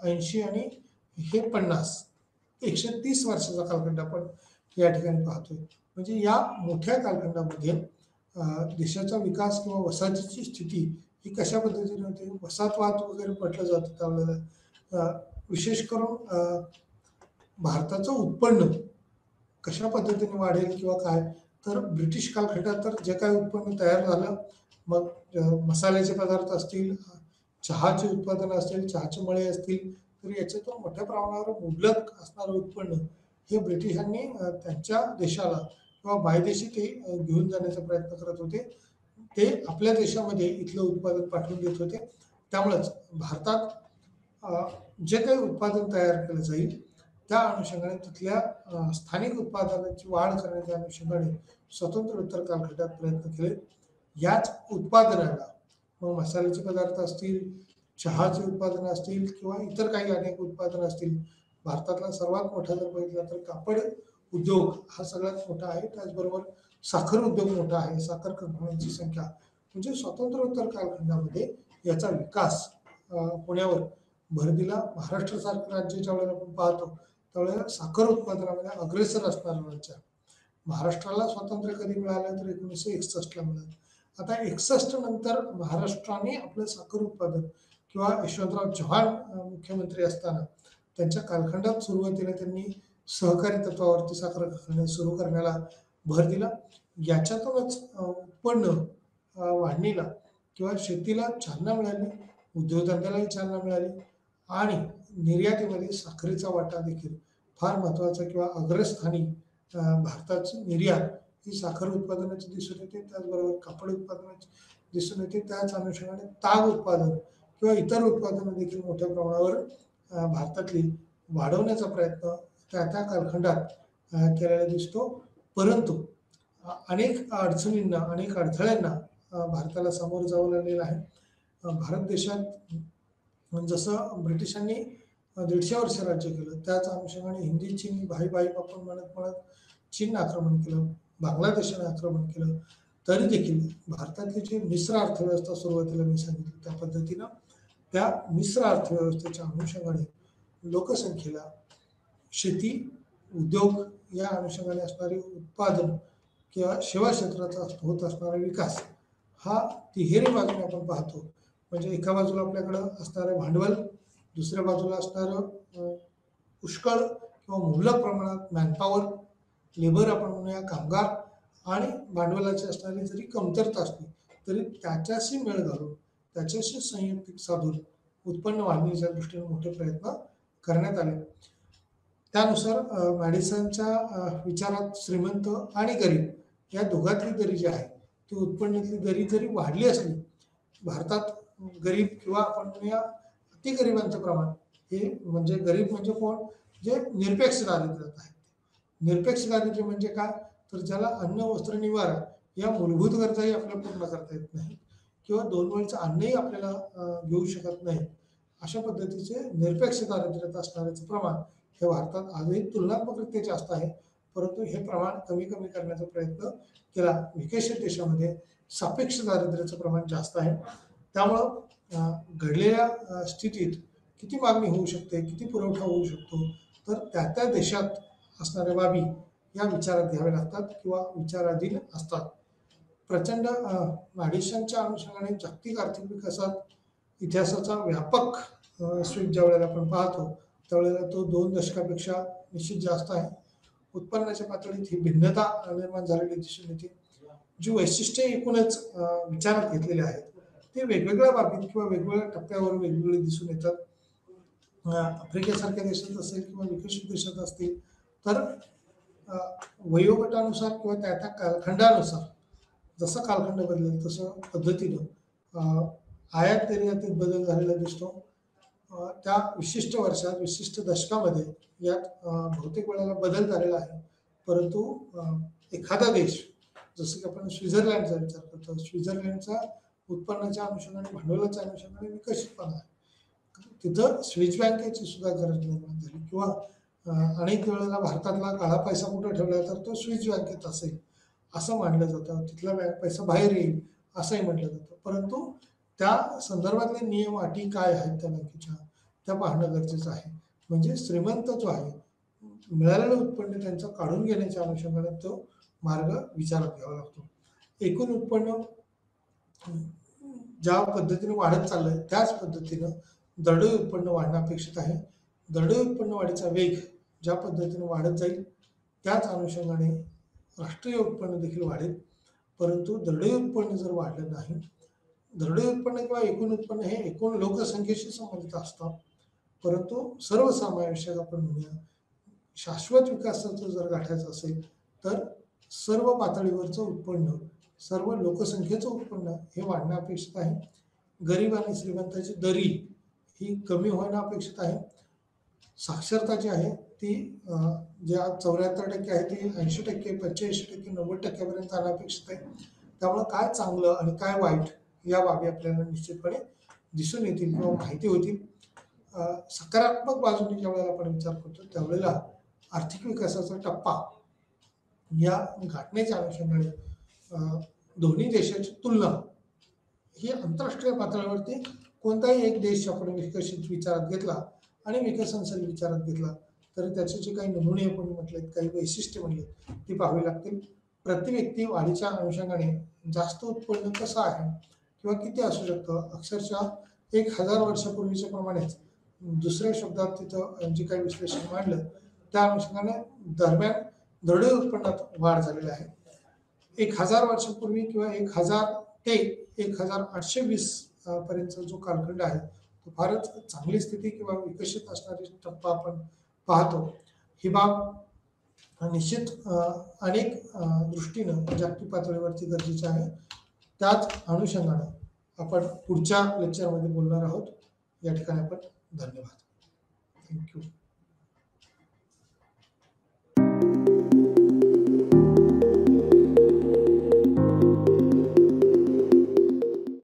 80 आणि हे 50 130 वर्षाचा कालखंड आपण या ठिकाणी पाहतोय. म्हणजे या मोठ्या कालखंडामध्ये देशाचा विकास किंवा वसाहतीची स्थिती ही कशा पद्धतीने होते. वसाहतवाद वगैरे म्हटलं जातं त्यावेळेला विशेष करून भारताचं उत्पन्न कशा पद्धतीने वाढेल किंवा काय, तर ब्रिटिश कालखंडात तर जे काही उत्पन्न तयार झालं मग मसाल्याचे पदार्थ असतील, चहाचे उत्पादन असतील, चहाचे मळे असतील, तर याच्यातून मोठ्या प्रमाणावर मुबलक असणारं उत्पन्न हे ब्रिटिशांनी त्यांच्या देशाला किंवा बाहेरदेशी ते घेऊन जाण्याचा प्रयत्न करत होते. ते आपल्या देशामध्ये इथलं उत्पादन पाठवून देत होते. त्यामुळेच भारतात जे काही उत्पादन तयार केलं जाईल त्या अनुषंगाने तिथल्या स्थानिक उत्पादनाची वाढ करण्याच्या अनुषंगाने स्वतंत्र कालखंडात प्रयत्न केले. याच उत्पादनाला मग मसाल्याचे पदार्थ असतील, चहाचे उत्पादन असतील किंवा इतर काही अनेक उत्पादन असतील. भारतातला सर्वात मोठा जर बघितला तर कापड उद्योग हा सगळ्यात मोठा आहे. त्याचबरोबर साखर उद्योग मोठा आहे. साखर कारखान्यांची संख्या म्हणजे स्वतंत्रोत्तर कालखंडामध्ये याचा विकास पुण्यावर भर दिला. महाराष्ट्रासारखं राज्य ज्या वेळेला आपण पाहतो त्यावेळेला साखर उत्पादनामध्ये अग्रेसर असणारं राज्य. महाराष्ट्राला स्वातंत्र्य कधी मिळालं तर 1961ला मिळालं. आता 61 नंतर महाराष्ट्राने आपलं साखर उत्पादन किंवा यशवंतराव चव्हाण मुख्यमंत्री असताना त्यांच्या कालखंडात सुरुवातीला त्यांनी सहकारी तत्वावरती साखर कारखाने सुरू करण्याला भर दिला. याच्यातूनच उत्पन्न वाढणीला किंवा शेतीला चालना मिळाली, उद्योगधंद्यालाही चालना मिळाली आणि निर्यातीमध्ये साखरेचा वाटा देखील फार महत्त्वाचा किंवा अग्रस्थानी भारताची निर्यात ही साखर उत्पादनाची दिसून येते. त्याचबरोबर कापड उत्पादनाची दिसून येते. त्याच अनुषंगाने ताग उत्पादन किंवा इतर उत्पादनं देखील मोठ्या प्रमाणावर भारतातली वाढवण्याचा प्रयत्न त्या कालखंडात केलेला दिसतो. परंतु अनेक अडचणींना अनेक अडथळ्यांना भारताला सामोरं जावं लागलेलं आहे. भारत देशात जसं ब्रिटिशांनी 150 वर्ष राज्य केलं त्याच अनुषंगाने हिंदी चीन भाई भाई आपण म्हणत म्हणत चीन आक्रमण केलं, बांगलादेशाने आक्रमण केलं. तरी देखील भारतातली जी मिश्र अर्थव्यवस्था सुरुवातीला मी सांगितली त्या पद्धतीनं त्या मिश्र अर्थव्यवस्थेच्या अनुषंगाने लोकसंख्येला शेती उद्योग या अनुषंगाने असणारे उत्पादन किंवा सेवा क्षेत्राचा होत असणारा विकास हा तिहेरी बाजूने आपण पाहतो. म्हणजे एका बाजूला आपल्याकडं असणारं भांडवल, दुसऱ्या बाजूला असणारं पुष्कळ किंवा मुबलक प्रमाणात मॅनपॉवर, लेबर आपण म्हणूया कामगार, आणि भांडवलाची असणारी जरी कमतरता असली तरी त्याच्याशी मेळ घालून त्याच्याशी संयुक्तिक साधून उत्पन्न वाढवण्याच्या दृष्टीने मोठे प्रयत्न करण्यात आले. त्यानुसार मॅडिसनच्या विचारात श्रीमंत आणि गरीब या दोघातली दरी जी आहे ती उत्पन्नातली दरी जरी वाढली असली, भारतात गरीब किंवा आपण म्हणूया अतिगरिबांचं प्रमाण हे म्हणजे गरीब म्हणजे कोण, जे निरपेक्ष दारिद्र्यात आहेत. निरपेक्ष दारिद्र्य म्हणजे काय, तर ज्याला अन्न वस्त्र निवारा या मूलभूत गरजाही आपल्याला पूर्ण करता येत नाही किंवा 2 वेळचं अन्नही आपल्याला घेऊ शकत नाही, अशा पद्धतीचे निरपेक्ष दारिद्र्यात असणाऱ्याचं प्रमाण हे भारतात आजही तुलनात्मकरित्या जास्त आहे. परंतु हे प्रमाण कमी कमी करण्याचा प्रयत्न केला. विकसित देशामध्ये सापेक्ष दारिद्र्याचं प्रमाण जास्त आहे. त्यामुळं घडलेल्या स्थितीत किती मागणी होऊ शकते, किती पुरवठा होऊ शकतो, तर त्या त्या देशात असणाऱ्या बाबी या विचारात घ्याव्या लागतात किंवा विचाराधीन असतात. प्रचंड मॅडिसनच्या अनुषंगाने जागतिक आर्थिक विकासात इतिहासाचा व्यापक स्वीप ज्या वेळेला आपण पाहतो त्यावेळेला तो 2 दशकापेक्षा निश्चित जास्त आहे. उत्पन्नाच्या पातळीत ही भिन्नता निर्माण झालेली दिसून येते. जी वैशिष्ट्ये एकूणच विचारात घेतलेली आहेत ते वेगवेगळ्या बाबतीत किंवा वेगवेगळ्या टप्प्यावर वेगवेगळे दिसून येतात. आफ्रिकेसारख्या देशात असेल किंवा विकसित देशात असतील तर वयोगटानुसार किंवा त्या त्या कालखंडानुसार जसं कालखंड बदलेल तसं पद्धतीनं आयात निर्यातीत बदल झालेला दिसतो. त्या विशिष्ट वर्षात विशिष्ट दशकामध्ये यात बहुतेक वेळेला बदल झालेला आहे. परंतु एखादा देश जसं की आपण स्वित्झर्लंडचा विचार करतो, स्वित्झर्लंडचा उत्पन्नाच्या अनुषंगाने भांडवलाच्या अनुषंगाने विकसितपणा आहे. तिथं स्विस बँकेची सुद्धा गरज निर्माण झाली किंवा अनेक वेळेला भारतातला काळा पैसा कुठं ठेवला तर तो स्विस बँकेत असेल असं मानलं जातं. तिथला पैसा बाहेर येईल असंही म्हटलं जातं. परंतु त्या संदर्भातले नियम अटी काय आहेत त्या बँकेच्या त्या पाहणं गरजेचं आहे. म्हणजे श्रीमंत जो आहे मिळालेलं उत्पन्न त्यांचं काढून घेण्याच्या अनुषंगाने तो मार्ग विचारात घ्यावा लागतो. एकूण उत्पन्न ज्या पद्धतीने वाढत चाललंय त्याच पद्धतीनं दरडोई उत्पन्न वाढणं अपेक्षित आहे. दरडोई उत्पन्न वाढीचा वेग ज्या पद्धतीने वाढत जाईल त्याच अनुषंगाने राष्ट्रीय उत्पन्न देखील वाढेल. परंतु दरडोई उत्पन्न जर वाढलं नाही, दरडोई उत्पन्न किंवा एकूण उत्पन्न हे एकूण लोकसंख्येशी संबंधित असतं. परंतु सर्वसमावेशक आपण म्हणूया शाश्वत विकासाचं जर गाठायचं असेल तर सर्व पातळीवरचं उत्पन्न, सर्व लोकसंख्येचं उत्पन्न हे वाढणं अपेक्षित आहे. गरीब आणि श्रीमंताची दरी ही कमी होणं अपेक्षित आहे. साक्षरता जी आहे ती जी आज 74% आहे ती 80%, 85%, 90% जाणं अपेक्षित आहे. त्यामुळे काय चांगलं आणि काय वाईट या बाबी आपल्याला निश्चितपणे दिसून येतील किंवा माहिती होतील. सकारात्मक बाजूने ज्या वेळेला आपण विचार करतो त्यावेळेला आर्थिक विकासाचा टप्पा या घटनेच्या अनुषंगाने दोन्ही देशाची तुलना ही आंतरराष्ट्रीय पातळीवरती कोणताही एक देश आपण विकसित विचारात घेतला आणि विकसनशील विचारात घेतला तरी त्याचे जे काही नमुने आपण म्हटलेत, काही वैशिष्ट्ये म्हणलेत ती पाहावी लागतील. प्रति व्यक्ती वाढीच्या अनुषंगाने जास्त उत्पन्न कसं आहे किंवा किती असू शकतं, अक्षरशः 1000 वर्षापूर्वीच्या प्रमाणेच दुसऱ्या शब्दात तिथं जे काही विश्लेषण मांडलं त्या अनुषंगाने दरम्यान दरडोई उत्पन्नात वाढ झालेली आहे. 1000 वर्षापूर्वी किंवा 1000 ते 1820 पर्यंतचा जो कालखंड आहे तो फारच चांगली स्थिती किंवा विकसित असणारी टप्पा आपण पाहतो. ही बाब निश्चित अनेक दृष्टीनं जागतिक पातळीवरती गरजेची आहे. त्याच अनुषंगाने आपण पुढच्या लेक्चरमध्ये बोलणार आहोत. या ठिकाणी आपण धन्यवाद. थँक्यू.